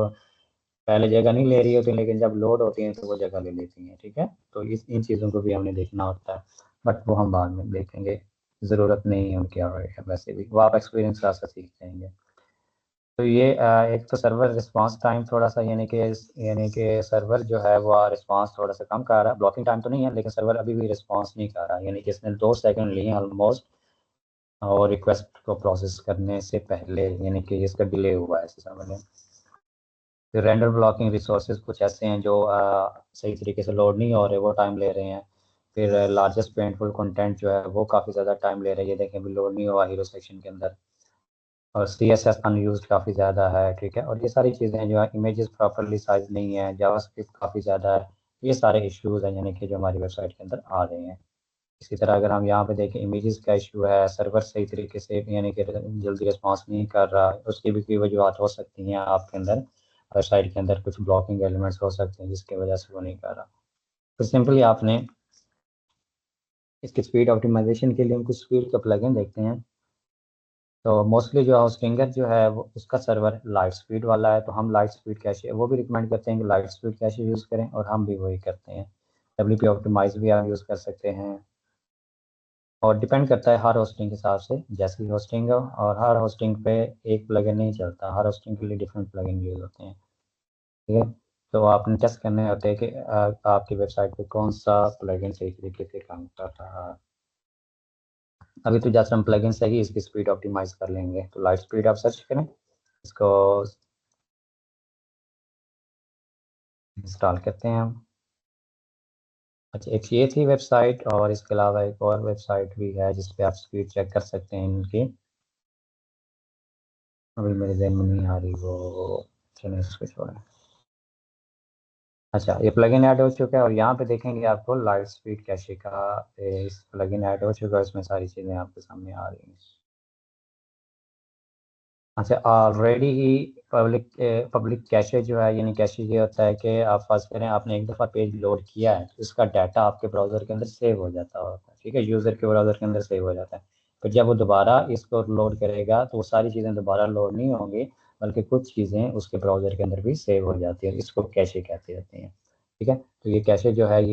पहले जगह नहीं ले रही होती लेकिन जब लोड होती हैं तो वो जगह ले लेती हैं, ठीक है। तो इन चीज़ों को भी हमने देखना होता है, बट वो हम बाद में देखेंगे, ज़रूरत नहीं है उनकी वैसे भी, वो आप एक्सपीरियंस के साथ साथ सीख जाएंगे। तो ये एक तो सर्वर रिस्पांस टाइम थोड़ा सा, यानी कि सर्वर जो है वो रिस्पांस थोड़ा सा कम कर रहा है, ब्लॉकिंग टाइम तो नहीं है लेकिन सर्वर अभी भी रिस्पांस नहीं कर रहा, यानी कि इसने 2 सेकंड लिए ऑलमोस्ट और रिक्वेस्ट को प्रोसेस करने से पहले, यानी कि इसका डिले हुआ है ऐसे समझ लें। फिर रेंडर ब्लॉकिंग रिसोर्सेज कुछ ऐसे हैं जो सही तरीके से लोड नहीं हो रहे, वो टाइम ले रहे हैं। फिर लार्जेस्ट पेंटफुल कंटेंट जो है वो काफ़ी ज़्यादा टाइम ले रहा है, ये देखें अभी लोड नहीं हुआ हीरो सेक्शन के अंदर। और CSS अनयूज काफ़ी ज़्यादा है, ठीक है। और ये सारी चीज़ें जो है, इमेजेस प्रॉपरली साइज नहीं है, जावास्क्रिप्ट काफ़ी ज़्यादा है, ये सारे इश्यूज हैं यानी कि जो हमारी वेबसाइट के अंदर आ रहे हैं। इसी तरह अगर हम यहाँ पे देखें, इमेजेस का इशू है, सर्वर सही तरीके से यानी कि जल्दी रिस्पॉन्स नहीं कर रहा, उसकी भी कोई वजूहत हो सकती हैं आपके अंदर, वेबसाइट के अंदर कुछ ब्लॉकिंग एलिमेंट्स हो सकते हैं जिसकी वजह से वो नहीं कर रहा। तो सिंपली आपने इसकी स्पीड ऑप्टिमाइजेशन के लिए हम कुछ स्पीड का प्लगइन देखते हैं। तो मोस्टली जो होस्टिंगर जो है वो उसका सर्वर लाइट स्पीड वाला है, तो हम लाइट स्पीड कैशे वो भी रिकमेंड करते हैं कि लाइट स्पीड कैशे यूज़ करें, और हम भी वही करते हैं। WP ऑप्टिमाइज भी आप यूज़ कर सकते हैं, और डिपेंड करता है हर होस्टिंग के हिसाब से, जैसी होस्टिंग हो, और हर होस्टिंग पे एक प्लगइन नहीं चलता, हर होस्टिंग के लिए डिफरेंट प्लगइन यूज़ होते हैं, ठीक है। तो आपने टेस्ट करने होते हैं कि आपकी वेबसाइट पे कौन सा प्लगइन सही तरीके से काम कर रहा है। अभी तो जैसे हम प्लगइन से ही इसकी स्पीड ऑप्टिमाइज कर लेंगे, तो लाइट स्पीड आप सर्च करें, इसको इंस्टॉल करते हैं हम। अच्छा, एक ये थी वेबसाइट, और इसके अलावा एक और वेबसाइट भी है जिस पे आप स्पीड चेक कर सकते हैं इनकी, अभी मेरे ज़हन में नहीं आ रही वो, चलिए इसको छोड़ें। अच्छा, ये प्लगइन ऐड हो चुका है, और यहाँ पे देखेंगे आपको लाइट स्पीड कैशे का इस प्लगइन ऐड हो चुका है, इसमें सारी चीज़ें आपके सामने आ रही हैं। अच्छा, ऑलरेडी ही पब्लिक पब्लिक कैशे जो है, यानी कैशे ये होता है कि आप फर्ज करें आपने एक दफ़ा पेज लोड किया है, तो इसका डाटा आपके ब्राउज़र के अंदर सेव हो जाता होता है, ठीक है, यूज़र के ब्राउज़र के अंदर सेव हो जाता है। फिर जब वो दोबारा इसको लोड करेगा तो वो सारी चीज़ें दोबारा लोड नहीं होंगी, बल्कि कुछ चीज़ें उसके ब्राउज़र के अंदर भी सेव हो जाती है, इसको कैशे कहते रहते हैं, ठीक है। तो ये कैशे जो है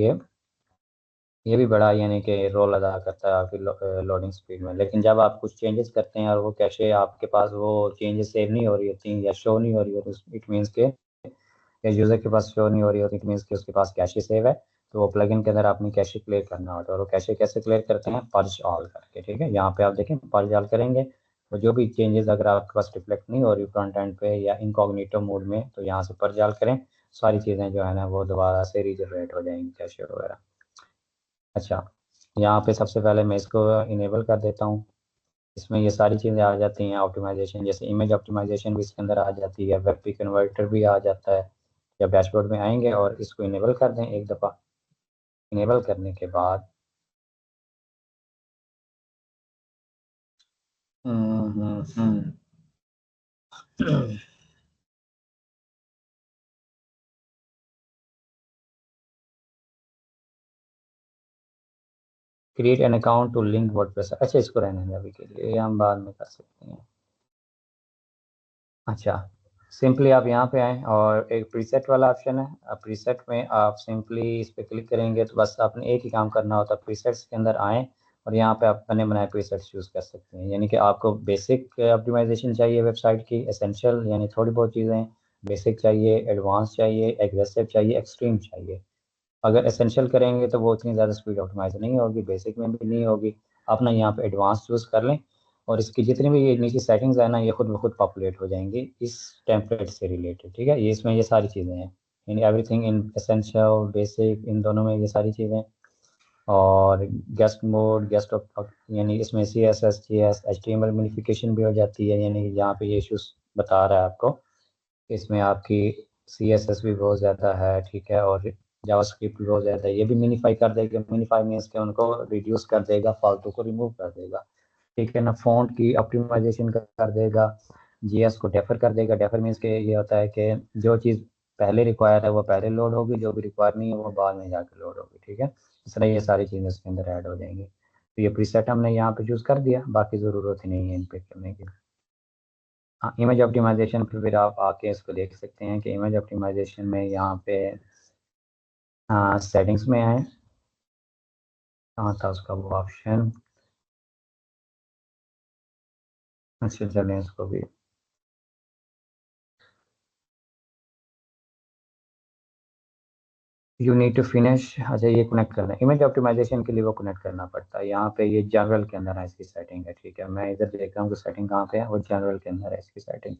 ये भी बड़ा यानी कि रोल अदा करता है आपकी लोडिंग स्पीड में। लेकिन जब आप कुछ चेंजेस करते हैं और वो कैशे आपके पास वो चेंजेस सेव नहीं हो रही होती या शो नहीं हो रही होती, इट मीन्स के या यूज़र के पास शो नहीं हो रही होती, इट मीन्स कि उसके पास कैशे सेव है, तो वो प्लगइन के अंदर आपने कैशे क्लियर करना होता है। और वो कैशे कैसे क्लियर करते हैं, पर्ज ऑल करके, ठीक है। यहाँ पे आप देखें पर्ज ऑल करेंगे तो जो भी चेंजेस अगर आपके पास रिफ्लेक्ट नहीं हो रही फ्रंट एंड पे या इनकॉग्निटो मोड में, तो यहाँ से पर्ज ऑल करें, सारी चीज़ें जो है ना वो दोबारा से रीजनरेट हो जाएंगी, कैशे वगैरह। अच्छा, यहाँ पे सबसे पहले मैं इसको इनेबल कर देता हूँ, इसमें ये सारी चीज़ें आ जाती हैं ऑप्टिमाइजेशन, जैसे इमेज ऑप्टिमाइजेशन भी इसके अंदर आ जाती है, वेब कन्वर्टर भी आ जाता है। जब डैशबोर्ड में आएंगे और इसको इनेबल कर दें एक दफ़ा, इनेबल करने के बाद create an account to link WordPress, अच्छा इसको रहने दें अभी के लिए, ये हम बाद में कर सकते हैं। अच्छा, सिंपली आप यहाँ पे आएँ और एक प्रीसेट वाला ऑप्शन है, अब प्रीसेट में आप सिंपली इस पे क्लिक करेंगे तो बस आपने एक ही काम करना होता है, प्रीसेट्स के अंदर आएँ और यहाँ पे आप बने बनाए प्रीसेट्स चूज़ कर सकते हैं। यानी कि आपको बेसिक ऑप्टिमाइजेशन चाहिए वेबसाइट की, एसेंशियल यानी थोड़ी बहुत चीज़ें, बेसिक चाहिए, एडवांस चाहिए, एग्रेसिव चाहिए, एक्सट्रीम चाहिए। अगर एसेंशियल करेंगे तो वो उतनी ज़्यादा स्पीड ऑप्टिमाइज़ नहीं होगी, बेसिक में भी नहीं होगी। अपना यहाँ पे एडवांस चूज़ कर लें, और इसकी जितनी भी ये नीचे सेटिंग्स है ना, ये खुद ब खुद पॉपुलेट हो जाएंगी इस टेम्पलेट से रिलेटेड, ठीक है। ये इसमें ये सारी चीज़ें हैं, यानी एवरीथिंग इन एसेंशियल बेसिक, इन दोनों में ये सारी चीज़ें। और गेस्ट मोड, गेस्ट यानी इसमें CSS GS HTML मिनिफिकेशन भी हो जाती है, यानी यहाँ पे ये इशूज़ बता रहा है आपको, इसमें आपकी CSS भी बहुत ज़्यादा है, ठीक है, और जावास्क्रिप्ट भी बहुत ज़्यादा है, ये भी मिनीफाई कर देगा। मिनीफाई मीन्स के उनको रिड्यूस कर देगा, फालतू को रिमूव कर देगा, ठीक है ना। फ़ॉन्ट की ऑप्टिमाइजेशन कर देगा, जीएस को डेफर कर देगा। डेफर मीन्स के ये होता है कि जो चीज़ पहले रिक्वायर है वो पहले लोड होगी, जो भी रिक्वायर नहीं है वो बाद में जाकर लोड होगी, ठीक है। इस तरह ये सारी चीज़ें इसके अंदर ऐड हो जाएंगी। तो ये प्रीसेट हमने यहाँ पे चूज़ कर दिया, बाकी ज़रूरत ही नहीं है इन पे करने की। हाँ, इमेज ऑप्टिमाइजेशन पे फिर आप आके इसको देख सकते हैं कि इमेज ऑप्टिमाइजेशन में यहाँ पे सेटिंग्स में आए, कहाँ था उसका वो ऑप्शन, अच्छा चलें इसको भी, यू नीड टू फिनिश, अच्छा ये कनेक्ट करना है, इमेज ऑप्टिमाइजेशन के लिए वो कनेक्ट करना पड़ता है। यहाँ पे ये जनरल के अंदर है इसकी सेटिंग है, ठीक है। मैं इधर देख रहा हूँ कि सेटिंग कहाँ पे है, वो जनरल के अंदर है इसकी सेटिंग।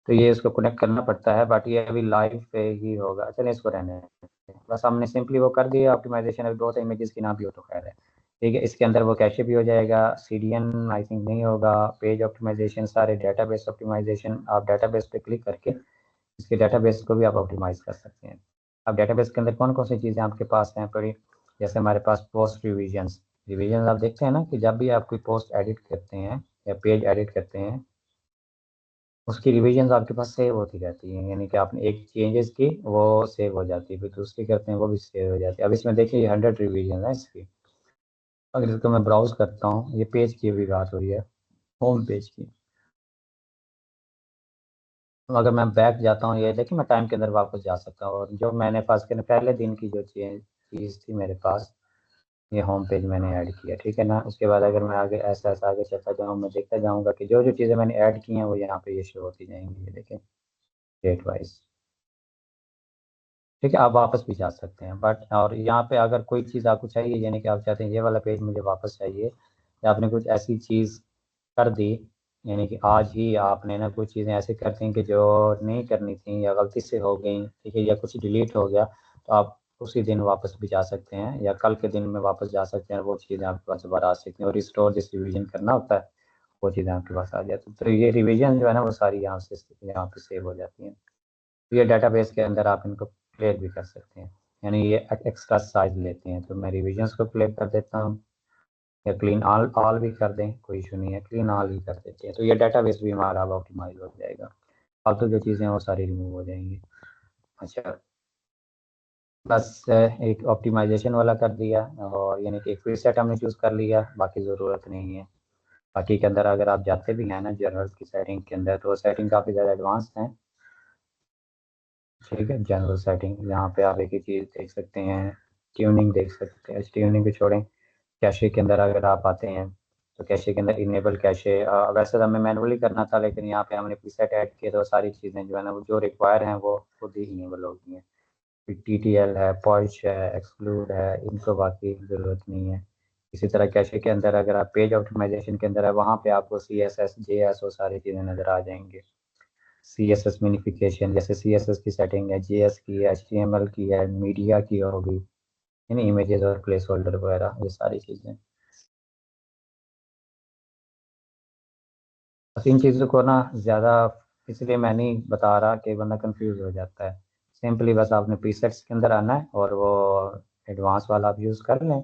तो ये इसको कनेक्ट करना पड़ता है, बट ये अभी लाइव पे ही होगा। चलिए इसको रहने दें। बस हमने सिंपली वो कर दिया ऑप्टिमाइजेशन। अभी बहुत इमेजेस की ना भी हो तो खैर है, ठीक है। इसके अंदर वो कैशे भी हो जाएगा, CDN आई थिंक नहीं होगा, पेज ऑप्टिमाइजेशन, सारे डेटाबेस ऑप्टिमाइजेशन। आप डेटाबेस पे क्लिक करके इसके डेटाबेस को भी आप ऑप्टिमाइज कर सकते हैं। अब डेटाबेस के अंदर कौन कौन सी चीज़ें आपके पास हैं पड़ी, जैसे हमारे पास पोस्ट रिविजन्स। रिविजन आप देखते हैं ना कि जब भी आप कोई पोस्ट एडिट करते हैं या पेज एडिट करते हैं, उसकी रिविजन्स आपके पास सेव होती रहती हैं। यानी कि आपने एक चेंजेस की, वो सेव हो जाती है, फिर दूसरी करते हैं वो भी सेव हो जाती है। अब इसमें देखिए ये 100 रिविजन है इसकी। अगर इसको मैं ब्राउज करता हूँ, ये पेज की भी बात हो रही है, होम पेज की। तो अगर मैं बैक जाता हूँ, ये देखिए मैं टाइम के अंदर वापस जा सकता हूँ, और जो मैंने फर्स्ट के पहले दिन की जो चीज़ थी मेरे पास, ये होम पेज मैंने ऐड किया, ठीक है ना। उसके बाद अगर मैं आगे ऐसा ऐसा आगे चलता जाऊँ, मैं देखता जाऊँगा कि जो जो चीज़ें मैंने ऐड की हैं वो यहाँ पे ये शो होती जाएंगी। ये देखें डेट वाइज, ठीक है। आप वापस भी जा सकते हैं, बट और यहाँ पे अगर कोई चीज़ आपको चाहिए, यानी कि आप चाहते हैं ये वाला पेज मुझे वापस चाहिए, या आपने कुछ ऐसी चीज़ कर दी, यानी कि आज ही आपने ना कुछ चीज़ें ऐसे कर दी कि जो नहीं करनी थी या गलती से हो गई, ठीक है, या कुछ डिलीट हो गया, तो आप उसी दिन वापस भी जा सकते हैं, या कल के दिन में वापस जा सकते हैं। वो चीज़ें आपके पास दोबारा आ सकती हैं, और रिस्टोर जिस रिवीजन करना होता है वो चीज़ें आपके पास आ जाती हैं। तो ये रिवीजन जो है ना वो सारी यहाँ पे सेव हो जाती हैं। तो ये डेटाबेस के अंदर आप इनको क्लियर भी कर सकते हैं, यानी ये एक्स्ट्रा साइज लेते हैं। तो मैं रिविजन्स को क्लियर कर देता हूँ, या क्लीन ऑल ऑल भी कर दें, कोई इशू नहीं है, क्लीन ऑल ही कर देते हैं। तो ये डेटाबेस भी हमारा अब ऑप्टिमाइज हो जाएगा, फालतू जो चीज़ें हैं वो सारी रिमूव हो जाएंगी। अच्छा, बस एक ऑप्टिमाइजेशन वाला कर दिया, और यानी कि एक प्रीसेट हमने चूज़ कर लिया, बाकी ज़रूरत नहीं है। बाकी के अंदर अगर आप जाते भी हैं ना जनरल की सेटिंग के अंदर, तो सेटिंग काफ़ी ज़्यादा एडवांस है, ठीक है। जनरल सेटिंग यहाँ पे आप एक ही चीज़ देख सकते हैं, ट्यूनिंग देख सकते हैं। ट्यूनिंग को छोड़ें, कैशे के अंदर अगर आप आते हैं, तो कैशे के अंदर इनेबल कैशे, वैसे तो हमें मैनुअली करना था, लेकिन यहाँ पे हमने प्रीसेट ऐड किए, तो सारी चीज़ें जो है ना वो जो रिक्वायर हैं वो खुद ही इनेबल हो गई हैं। फिर TTL है, पॉइश है, एक्सक्लूड है, इनको बाकी ज़रूरत नहीं है। इसी तरह कैशे के अंदर अगर आप पेज ऑप्टिमाइजेशन के अंदर है, वहाँ पे आपको CSS JS वो सारी चीज़ें नज़र आ जाएंगी। CSS मिनिफिकेशन, जैसे CSS की सेटिंग है, JS की है, HTML की है, मीडिया की होगी, यानी इमेजेस और प्लेस होल्डर वगैरह, ये सारी चीज़ें। बस इन चीज़ों को ना ज़्यादा इसलिए मैं नहीं बता रहा कि बंदा कंफ्यूज हो जाता है। सिंपली बस आपने प्रीसेट्स के अंदर आना है, और वो एडवांस वाला आप यूज़ कर लें।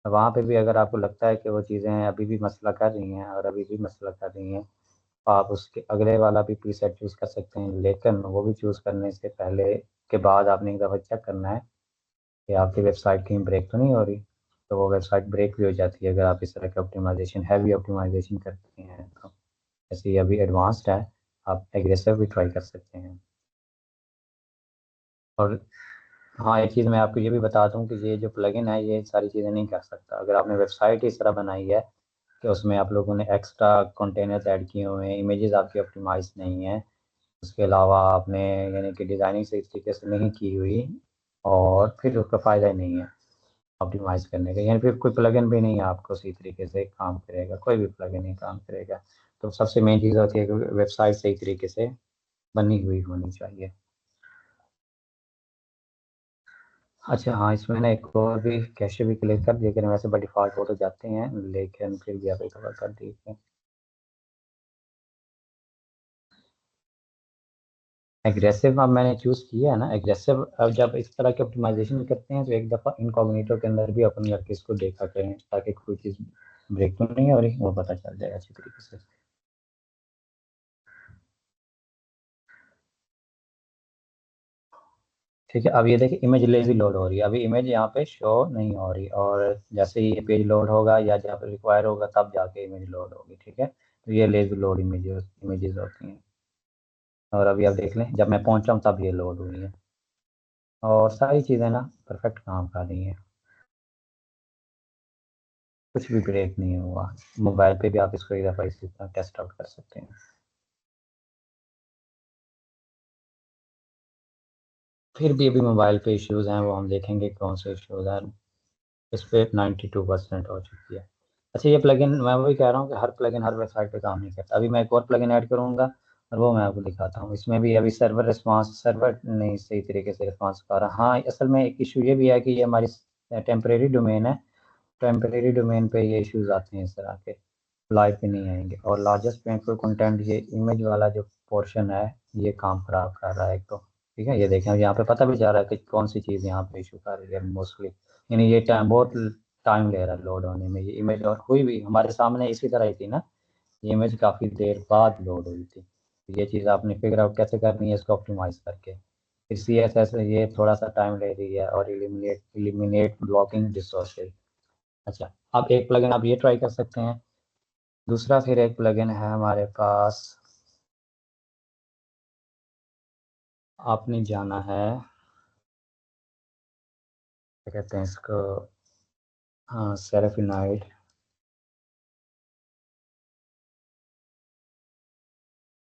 वहाँ पे भी अगर आपको लगता है कि वो चीज़ें अभी भी मसला कर रही हैं और अभी भी मसला कर रही हैं, तो आप उसके अगले वाला भी प्रीसेट चूज़ कर सकते हैं। लेकिन वो भी चूज़ करने से पहले के बाद आपने एक दफ़ा चेक करना है कि आपकी वेबसाइट कहीं ब्रेक तो नहीं हो रही। तो वो वेबसाइट ब्रेक भी हो जाती है अगर आप इस तरह के ऑप्टिमाइजेशन, हैवी ऑप्टिमाइजेशन करते हैं। तो जैसे ये अभी एडवांस्ड है, आप एग्रेसिव भी ट्राई कर सकते हैं। और हाँ, एक चीज़ मैं आपको ये भी बता दूं कि ये जो प्लगइन है ये सारी चीज़ें नहीं कर सकता। अगर आपने वेबसाइट इस तरह बनाई है कि उसमें आप लोगों ने एक्स्ट्रा कंटेनर्स ऐड किए हुए हैं, इमेजेस आपकी ऑप्टिमाइज नहीं है, उसके अलावा आपने यानी कि डिज़ाइनिंग सही तरीके से नहीं की हुई, और फिर उसका फ़ायदा ही नहीं है ऑप्टिमाइज़ करने का। यानी फिर कोई प्लगइन भी नहीं है आपको सही तरीके से काम करेगा, कोई भी प्लगइन नहीं काम करेगा। तो सबसे मेन चीज़ होती है कि वेबसाइट सही तरीके से बनी हुई होनी चाहिए। अच्छा हाँ, इसमें ना एक और भी कैशे भी क्लिक कर दिया, लेकिन वैसे बाई डिफ़ॉल्ट हो तो जाते हैं, लेकिन फिर भी आप एक बार कर दीजिए। एग्रेसिव अब मैंने चूज़ किया है ना, एग्रेसिव अब जब इस तरह के ऑप्टिमाइजेशन करते हैं तो एक दफ़ा इनकॉग्निटो के अंदर भी ओपन करके इसको देखा करें, ताकि कोई चीज़ ब्रेक तो नहीं हो रही, वो पता चल जाएगा अच्छी तरीके से। ठीक है, अब ये देखिए इमेज लेज़ी लोड हो रही है, अभी इमेज यहाँ पे शो नहीं हो रही, और जैसे ही ये पेज लोड होगा या जब रिक्वायर होगा तब जाके इमेज लोड होगी, ठीक है। तो ये लेज़ी लोड इमेजेस होती हैं, और अभी आप देख लें जब मैं पहुँचा हूँ तब ये लोड हुई है, और सारी चीज़ें ना परफेक्ट काम कर रही हैं, कुछ भी ब्रेक नहीं हुआ। मोबाइल पे भी आप इसको एक दफ़ा इसी तरह टेस्ट आउट कर सकते हैं। फिर भी अभी मोबाइल पे इश्यूज़ हैं, वो हम देखेंगे कौन से इश्यूज़ हैं। इस पे 92% हो चुकी है। अच्छा, ये प्लगइन मैं वही कह रहा हूँ कि हर प्लगइन हर वेबसाइट पे काम नहीं करता। अभी मैं एक और प्लगइन ऐड करूँगा, और वो मैं आपको दिखाता हूँ। इसमें भी अभी सर्वर नहीं सही तरीके से रिस्पॉन्स कर रहा। हाँ, असल में एक इशू ये भी है कि ये हमारी टेम्परेरी डोमेन है। टेम्परेरी डोमेन पे ये इश्यूज आते हैं इस तरह के, लाइव पे नहीं आएंगे। और लार्जेस्ट पेंटफुल कंटेंट, ये इमेज वाला जो पोर्शन है, ये काम खराब कर रहा है एक तो। ठीक है, ये देखें यहाँ पे पता भी जा रहा है कि कौन सी चीज़ यहाँ पे इशू कर रही है मोस्टली। यानी ये टाइम बहुत टाइम ले रहा है लोड होने में। ये इमेज और हुई भी हमारे सामने इसी तरह ही थी ना, ये इमेज काफ़ी देर बाद लोड हुई थी। तो ये चीज़ आपने फिगर आउट कैसे करनी है इसको ऑप्टिमाइज करके। फिर CSS ये थोड़ा सा टाइम ले रही है, और इलिमिनेट ब्लॉकिंग डिसोर्सेज। अच्छा, आप एक प्लगइन आप ये ट्राई कर सकते हैं। दूसरा फिर एक प्लगइन है हमारे पास, आपने जाना है, क्या कहते हैं इसको, हाँ, सेरेफिनाइड।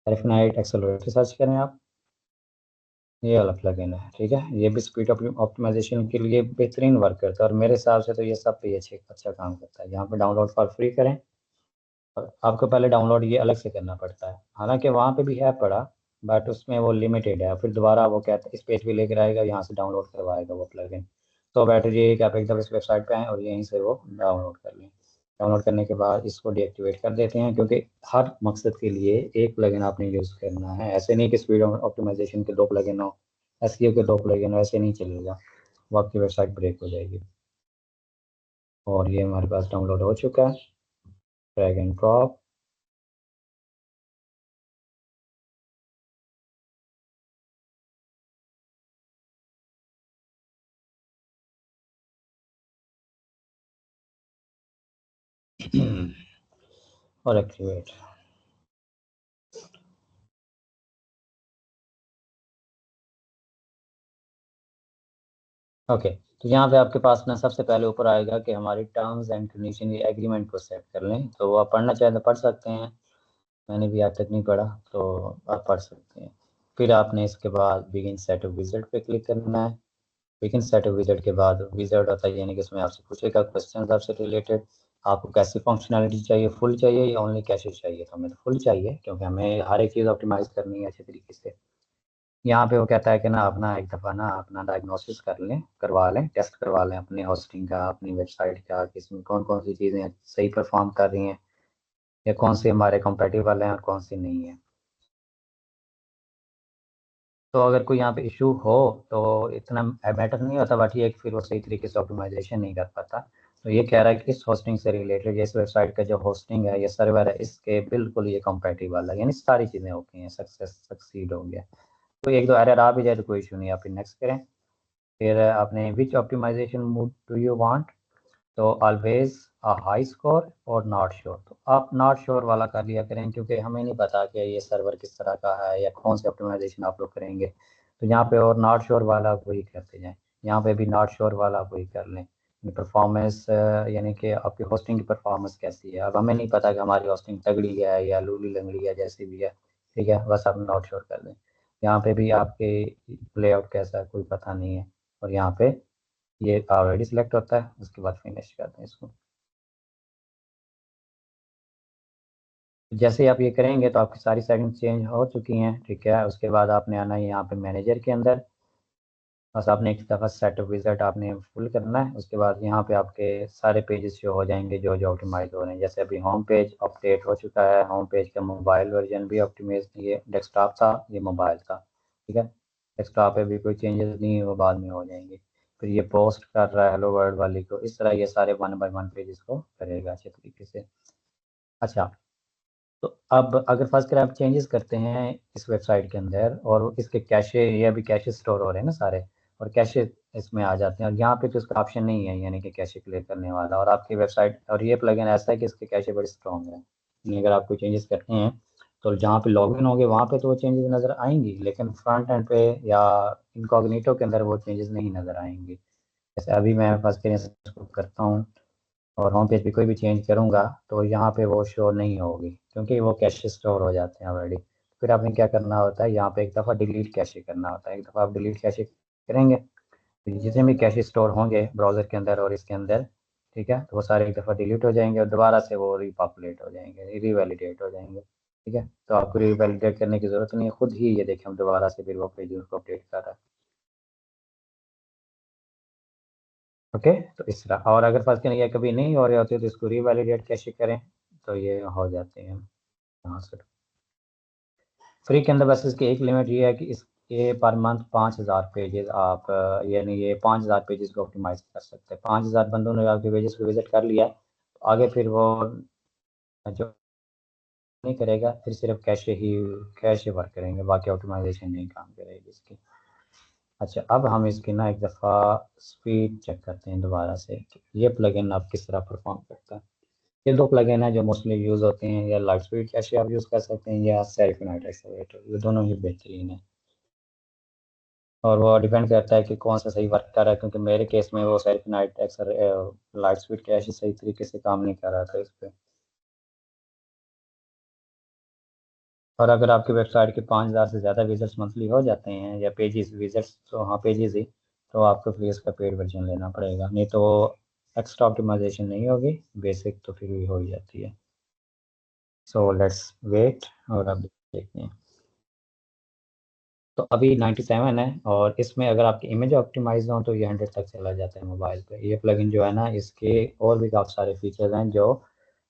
सेरेफिनाइड एक्सेलरेटर सर्च करें आप, ये वाला प्लगइन है। ठीक है, ये भी स्पीड ऑप्टिमाइजेशन के लिए बेहतरीन वर्क करता है, और मेरे हिसाब से तो ये सब पे अच्छे अच्छा काम करता है। यहाँ पे डाउनलोड फॉर फ्री करें, और आपको पहले डाउनलोड ये अलग से करना पड़ता है, हालांकि वहाँ पे भी है पड़ा, बट उसमें वो लिमिटेड है। फिर दोबारा वो कहता है इस पेज पे लेकर आएगा, यहाँ से डाउनलोड करवाएगा वो प्लगइन। तो बेटर ये है कि आप एकदम इस वेबसाइट पे आएँ और यहीं से वो डाउनलोड कर लें। डाउनलोड करने के बाद इसको डीएक्टिवेट कर देते हैं, क्योंकि हर मकसद के लिए एक प्लगइन आपने यूज़ करना है। ऐसे नहीं कि स्पीड ऑप्टिमाइजेशन के दो प्लगइन हो, एसईओ के दो प्लगइन हो, ऐसे नहीं चलेगा, वो आपकी वेबसाइट ब्रेक हो जाएगी। और ये हमारे पास डाउनलोड हो चुका है, ड्रैग एंड ड्रॉप। और एक्टिवेट। ओके, तो यहाँ पे आपके पास ना सबसे पहले ऊपर आएगा कि हमारी टर्म्स एंड कंडीशन, ये एग्रीमेंट को सेट कर लें। तो वो आप पढ़ना चाहें तो पढ़ सकते हैं, मैंने भी आज तक नहीं पढ़ा, तो आप पढ़ सकते हैं। फिर आपने इसके बाद बिगिन सेट विजिट पे क्लिक करना है। बिगिन सेट विजिट के बाद विजिट होता है, यानी कि इसमें आपसे पूछेगा क्वेश्चन आपसे रिलेटेड, आपको कैसी फंक्शनैलिटी चाहिए, फुल चाहिए या ओनली कैशे चाहिए। तो हमें तो फुल चाहिए, क्योंकि हमें हर एक चीज़ ऑप्टिमाइज करनी है अच्छे तरीके से। यहाँ पे वो कहता है कि ना अपना एक दफ़ा ना अपना डायग्नोसिस करवा लें, टेस्ट करवा लें अपनी होस्टिंग का, अपनी वेबसाइट का, किसमें कौन कौन सी चीज़ें सही परफॉर्म कर रही हैं, या कौन सी हमारे कंपेटिबल हैं और कौन सी नहीं है। तो अगर कोई यहाँ पे इशू हो तो इतना मैटर नहीं होता, बट ये फिर वो सही तरीके से ऑप्टिमाइजेशन नहीं कर पाता। तो ये कह रहा है कि इस होस्टिंग से रिलेटेड, इस वेबसाइट का जो होस्टिंग है, ये सर्वर है, इसके बिल्कुल ये कंपेटिबल है, यानी सारी चीज़ें ओके हैं, सक्सीड हो गया। तो एक दो एरर आ भी जाए तो कोई इशू नहीं, आप फिर नेक्स्ट करें। फिर आपने which optimization mode do you want, तो ऑलवेज हाई स्कोर और नॉट श्योर। तो आप नॉट श्योर वाला कर लिया करें, क्योंकि हमें नहीं पता कि ये सर्वर किस तरह का है या कौन सी ऑप्टिमाइजेशन आप लोग करेंगे। तो यहाँ पे और नॉट श्योर वाला वही करते जाएं, यहाँ पे भी नॉट श्योर वाला वही कर लें। परफॉर्मेंस, यानी कि आपकी होस्टिंग की परफॉर्मेंस कैसी है। अब हमें नहीं पता कि हमारी होस्टिंग तगड़ी है या लूली लंगड़ी है, जैसी भी है। ठीक है, बस आप नॉट श्योर कर दें। यहाँ पे भी आपके लेआउट कैसा है कोई पता नहीं है, और यहाँ पे ये ऑलरेडी सिलेक्ट होता है। उसके बाद फिनिश करते हैं इसको। जैसे ही आप ये करेंगे तो आपकी सारी सेटिंग्स चेंज हो चुकी हैं। ठीक है, उसके बाद आपने आना है यहाँ पे मैनेजर के अंदर। बस आपने एक दफ़ा सेट विजिट आपने फुल करना है। उसके बाद यहाँ पे आपके सारे पेजेस शो हो जाएंगे जो जो ऑप्टिमाइज हो रहे हैं। जैसे अभी होम पेज अपडेट हो चुका है, होम पेज का मोबाइल वर्जन भी ऑप्टिमाइज, ये डेस्कटॉप था, ये मोबाइल था। ठीक है, डेस्कटॉप पे भी कोई चेंजेस नहीं है, वो बाद में हो जाएंगे। फिर ये पोस्ट कर रहा है हेलो वर्ल्ड वाली को, इस तरह ये सारे 1 बाय 1 पेजेस को करेगा अच्छे तरीके से। अच्छा, तो अब अगर फर्स्ट अगर आप चेंजेस करते हैं इस वेबसाइट के अंदर, और इसके कैशे, ये अभी कैशे स्टोर हो रहे हैं ना सारे, और कैशे इसमें आ जाते हैं, और यहाँ पे तो इसका ऑप्शन नहीं है, यानी कि कैशे क्लियर करने वाला। और आपकी वेबसाइट, और ये प्लगइन ऐसा है कि इसके कैशे बड़े स्ट्रॉन्ग है, यानी अगर आप कोई चेंजेस करते हैं तो जहाँ पे लॉगिन होंगे वहाँ पे तो वो चेंजेस नज़र आएंगी, लेकिन फ्रंट एंड पे या इनकॉग्निटो के अंदर वो चेंजेस नहीं नज़र आएंगी। जैसे अभी मैं फर्स्ट इसको करता हूँ और होम पेज पे कोई भी चेंज करूँगा, तो यहाँ पे वो शो नहीं होगी, क्योंकि वो कैशे स्टोर हो जाते हैं ऑलरेडी। फिर आपने क्या करना होता है, यहाँ पे एक दफ़ा डिलीट कैशे करना होता है। एक दफ़ा आप डिलीट कैशे करेंगे, तो जितने भी कैशे स्टोर होंगे ब्राउज़र के अंदर और इसके अंदर, ठीक है, तो वो सारे एक दफ़ा डिलीट हो जाएंगे, और दोबारा से वो रिपॉपुलेट हो जाएंगे, रिवैलिडेट हो जाएंगे। ठीक है, तो आपको रिवैलिडेट करने की ज़रूरत नहीं है, खुद ही ये देखें हम दोबारा से फिर वो पेज उसको अपडेट कर रहा है। ओके, तो इस तरह। और अगर फर्स्ट ये कभी नहीं हो रहे होते तो इसको रिवैलिडेट कैसे करें, तो ये हो जाते हैं यहाँ से। फ्री के अंदर बस इसकी एक लिमिट ये है कि इसके पर मंथ 5,000 पेजेस आप यानी ये 5,000 पेजेस को ऑप्टिमाइज कर सकते हैं। 5,000 बंदों ने आपके पेजेस को विजिट कर लिया, तो आगे फिर वो जो नहीं करेगा, फिर सिर्फ कैशे वर्क करेंगे, बाकी ऑप्टिमाइजेशन नहीं काम करेगी इसकी। अच्छा, अब हम इसकी ना एक दफ़ा स्पीड चेक करते हैं दोबारा से कि ये प्लगइन अब किस तरह परफॉर्म करता है। ये दो प्लगइन है जो मोस्टली यूज़ होते हैं, या लाइट स्पीड कैशे आप यूज़ कर सकते हैं या सेरिफनाइट एक्सेलरेटर, ये दोनों ही बेहतरीन है। और वो डिपेंड करता है कि कौन सा सही वर्क कर रहा है, क्योंकि मेरे केस में वो सेरिफनाइट एक्सर लाइट स्पीड कैशे सही तरीके से काम नहीं कर रहा था इस पर। और अगर आपकी वेबसाइट के 5,000 से ज़्यादा विजिट्स मंथली हो जाते हैं या पेजेस विजिट्स, तो हाँ पेजेस ही, तो आपको फिर इसका पेड वर्जन लेना पड़ेगा, नहीं तो एक्स्ट्रा ऑप्टिमाइजेशन नहीं होगी, बेसिक तो फिर भी हो ही जाती है। सो लेट्स वेट और अब देखते हैं। तो अभी 97 है, और इसमें अगर आपकी इमेज ऑप्टिमाइज हो तो ये 100 तक चला जाता है मोबाइल पे। ये प्लगइन जो है ना, इसके और भी काफ़ी सारे फीचर्स हैं जो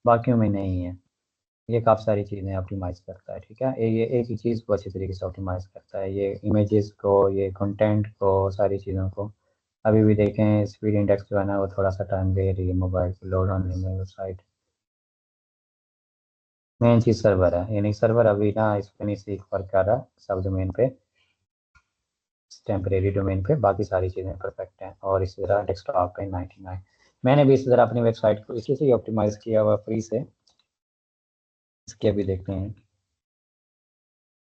बाकियों में नहीं है। ये काफ़ी सारी चीज़ें ऑप्टिमाइज़ करता है, ठीक है। ये एक ही चीज़ को अच्छी तरीके से ऑप्टिमाइज़ करता है, ये इमेजेस को, ये कंटेंट को, सारी चीज़ों को। अभी भी देखें स्पीड इंडेक्स जो है ना, वो थोड़ा सा टाइम ले रही है मोबाइल को लोड होने में वेबसाइट। मेन चीज़ सर्वर है, यानी सर्वर अभी ना इस पर नहीं सीख वर्क कर रहा सब डोमेन पे, टेम्परेरी डोमेन पे, बाकी सारी चीज़ें परफेक्ट हैं। और इसी तरह डेस्कटॉप पे 99। मैंने भी इसी तरह अपनी वेबसाइट को इसी से ऑप्टिमाइज़ किया हुआ फ्री से। इसके अभी देखते हैं।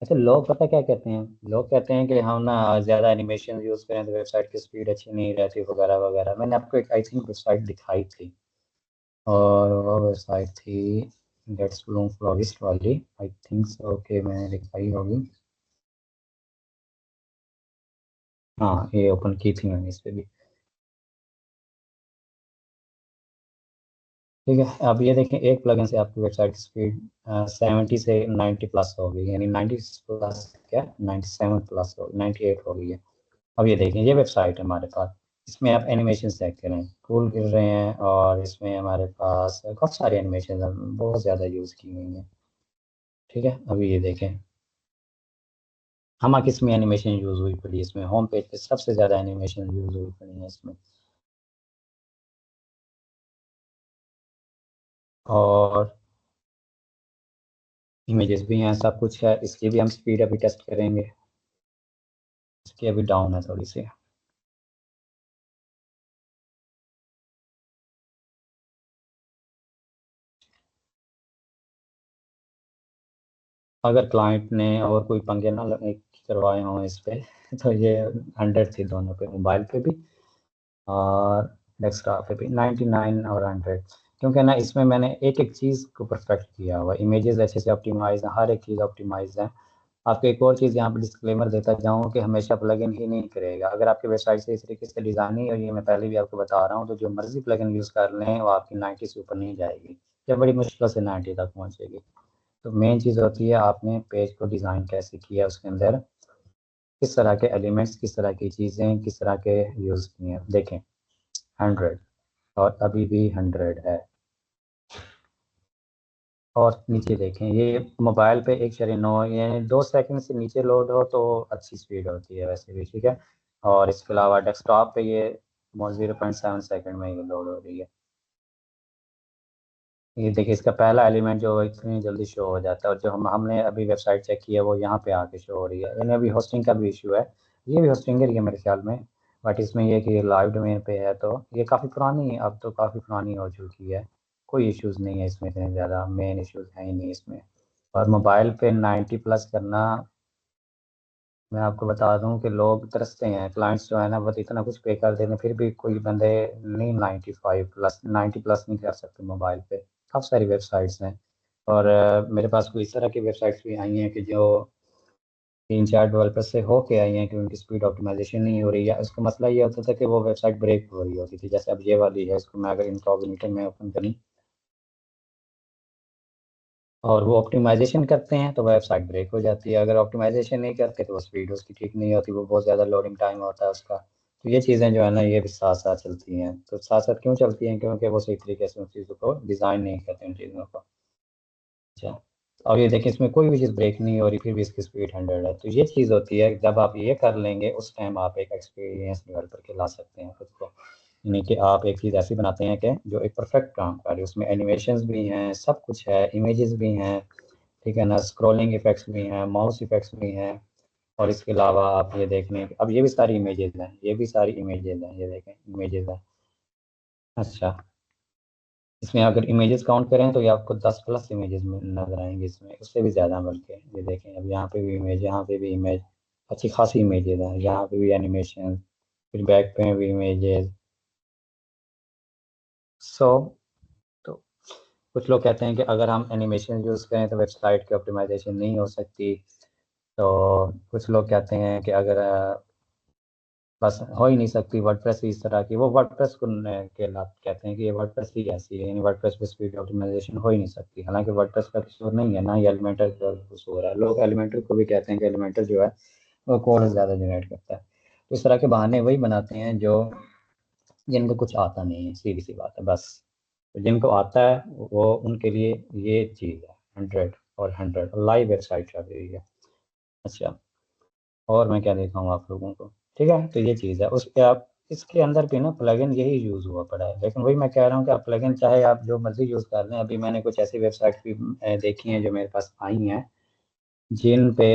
अच्छा, लोग पता क्या कहते हैं, लोग कहते हैं कि हम ना ज़्यादा एनिमेशन यूज़ करें तो वेबसाइट की स्पीड अच्छी नहीं रहती वगैरह वगैरह। मैंने आपको एक आई थिंक वेबसाइट दिखाई थी, और वो वेबसाइट थी गेट्स ब्लूम फ्लोरिस्ट वाली, आई थिंक सो कि मैंने दिखाई होगी। हाँ, ये ओपन की थी मैंने इस पे भी। ठीक है, अब ये देखें एक प्लगइन से आपकी वेबसाइट की स्पीड 70 से 90 प्लस हो गई, यानी 90 प्लस क्या, 97 प्लस हो, 98 हो गई है। अब ये देखें, ये वेबसाइट है हमारे पास, इसमें आप एनिमेशन चेक करें, फूल गिर रहे हैं, और इसमें हमारे पास काफ़ी सारे एनिमेशन बहुत ज़्यादा यूज़ की हुई हैं। ठीक है, अभी ये देखें हम किस में एनिमेशन यूज़ हुई पड़ी, इसमें होम पेज पे सबसे ज़्यादा एनिमेशन यूज़ हुई पड़ी है इसमें। और इमेजेस भी हैं, सब कुछ है। इसकी भी हम स्पीड अभी टेस्ट करेंगे, इसकी अभी डाउन है थोड़ी सी। अगर क्लाइंट ने और कोई पंगे ना करवाए हों इस पे तो ये 100 थी दोनों पे, मोबाइल पे भी और डेस्कटॉप पे भी, 99 और 100। क्योंकि ना इसमें मैंने एक एक चीज़ को परफेक्ट किया हुआ, इमेजेस अच्छे से ऑप्टिमाइज है, हर एक चीज़ ऑप्टिमाइज है। आपको एक और चीज़ यहाँ पे डिस्क्लेमर देता जाऊँ कि हमेशा प्लगइन ही नहीं करेगा। अगर आपकी वेबसाइट से इस तरीके से डिज़ाइन नहीं हुई है, मैं पहले भी आपको बता रहा हूँ, तो जो मर्ज़ी प्लगइन यूज़ कर लें वो आपकी 90 से ऊपर नहीं जाएगी, या बड़ी मुश्किल से 90 तक पहुँचेगी। तो मेन चीज़ होती है आपने पेज को डिज़ाइन कैसे किया, उसके अंदर किस तरह के एलिमेंट्स, किस तरह की चीज़ें, किस तरह के यूज़ किए हैं। देखें 100, और अभी भी 100 है। और नीचे देखें, ये मोबाइल पे 1.9, यानी 2 सेकंड से नीचे लोड हो तो अच्छी स्पीड होती है वैसे भी, ठीक है। और इसके अलावा डेस्कटॉप पे ये 0.7 सेकंड में ये लोड हो रही है। ये देखिए, इसका पहला एलिमेंट जो है इतनी जल्दी शो हो जाता है, और जो हमने अभी वेबसाइट चेक की है वो यहाँ पे आके शो हो रही है। यानी अभी होस्टिंग का भी इशू है, ये भी होस्टिंगर ही है मेरे ख्याल में। बट इसमें ये कि लाइव डोमेन पे है, तो ये काफ़ी पुरानी है, अब तो काफ़ी पुरानी हो चुकी है। कोई इश्यूज़ नहीं है इसमें, इतने ज़्यादा मेन इश्यूज़ हैं ही नहीं इसमें। और मोबाइल पे 90 प्लस करना, मैं आपको बता दूं कि लोग तरसते हैं, क्लाइंट्स जो है ना, वो इतना कुछ पे कर देते हैं, फिर भी कोई बंदे नहीं 95 प्लस 90 प्लस नहीं कर सकते मोबाइल पे। काफ़ी सारी वेबसाइट्स हैं, और मेरे पास कोई इस तरह की वेबसाइट्स भी आई हैं कि जो 3-4 डेवलपर से हो के आई हैं कि उनकी स्पीड ऑप्टिमाइजेशन नहीं हो रही है। उसका मसला ये होता था कि वो वेबसाइट ब्रेक हो रही होती थी, जैसे अब ये वाली है, इसको मैं अगर इनकॉग्निटो में ओपन करूँ और वो ऑप्टिमाइजेशन करते हैं तो वेबसाइट ब्रेक हो जाती है। अगर ऑप्टिमाइजेशन नहीं करते तो वो स्पीड उसकी ठीक नहीं होती, वो बहुत ज़्यादा लोडिंग टाइम होता है उसका। तो ये चीज़ें जो है ना ये भी साथ साथ चलती हैं। तो साथ साथ क्यों चलती हैं? क्योंकि वो सही तरीके से उन चीज़ों को डिज़ाइन नहीं करते उन चीज़ों को। अच्छा, और ये देखिए इसमें कोई भी चीज़ ब्रेक नहीं हो रही, फिर भी इसकी स्पीड 100 है। तो ये चीज़ होती है, जब आप ये कर लेंगे उस टाइम आप एक एक्सपीरियंस डेवलपर के ला सकते हैं खुद को। यानी कि आप एक चीज़ ऐसी बनाते हैं कि जो एक परफेक्ट काम करे, उसमें एनिमेशंस भी हैं, सब कुछ है, इमेजेस भी हैं, ठीक है ना, स्क्रॉलिंग इफेक्ट्स भी हैं, माउस इफेक्ट्स भी हैं। और इसके अलावा आप ये देख लें, अब ये भी सारी इमेजेस हैं, ये भी सारी इमेजेस हैं, ये देखें इमेजेस हैं। अच्छा, इसमें अगर इमेजेस काउंट करें तो ये आपको 10 प्लस इमेजेस नजर आएंगे इसमें, उससे भी ज़्यादा बल्कि। ये देखें, अब यहाँ पे भी इमेज, यहाँ पे भी इमेज, अच्छी खासी इमेजेस हैं, यहाँ पे भी एनिमेशन, फिर बैक पे भी इमेजेस। सो तो कुछ लोग कहते हैं कि अगर हम एनिमेशन यूज़ करें तो वेबसाइट की ऑप्टिमाइजेशन नहीं हो सकती। तो कुछ लोग कहते हैं कि अगर बस हो ही नहीं सकती वर्डप्रेस इस तरह की, वो वर्डप्रेस को के लाभ कहते हैं कि ये वर्डप्रेस ही ऐसी है, यानी वर्डप्रेस पे स्पीड ऑप्टिमाइजेशन हो ही नहीं सकती। हालांकि वर्डप्रेस का कसूर नहीं है ना, ये एलिमेंटर का कसूर है। लोग एलिमेंटर को भी कहते हैं कि एलिमेंटर जो है वो कोड ज़्यादा जनरेट करता है। तो इस तरह के बहाने वही बनाते हैं जो जिनको कुछ आता नहीं है, सीधी सी बात है बस। तो जिनको आता है वो उनके लिए ये चीज़ है 100 और लाइव वेबसाइट चल रही है। अच्छा, और मैं क्या देखा हूँ आप लोगों को, ठीक है। तो ये चीज़ है, उस पर आप इसके अंदर भी ना प्लगइन यही यूज़ हुआ पड़ा है। लेकिन वही मैं कह रहा हूँ कि आप प्लगइन चाहे आप जो मर्जी यूज़ कर लें। अभी मैंने कुछ ऐसी वेबसाइट भी देखी हैं जो मेरे पास आई हैं, जिन पे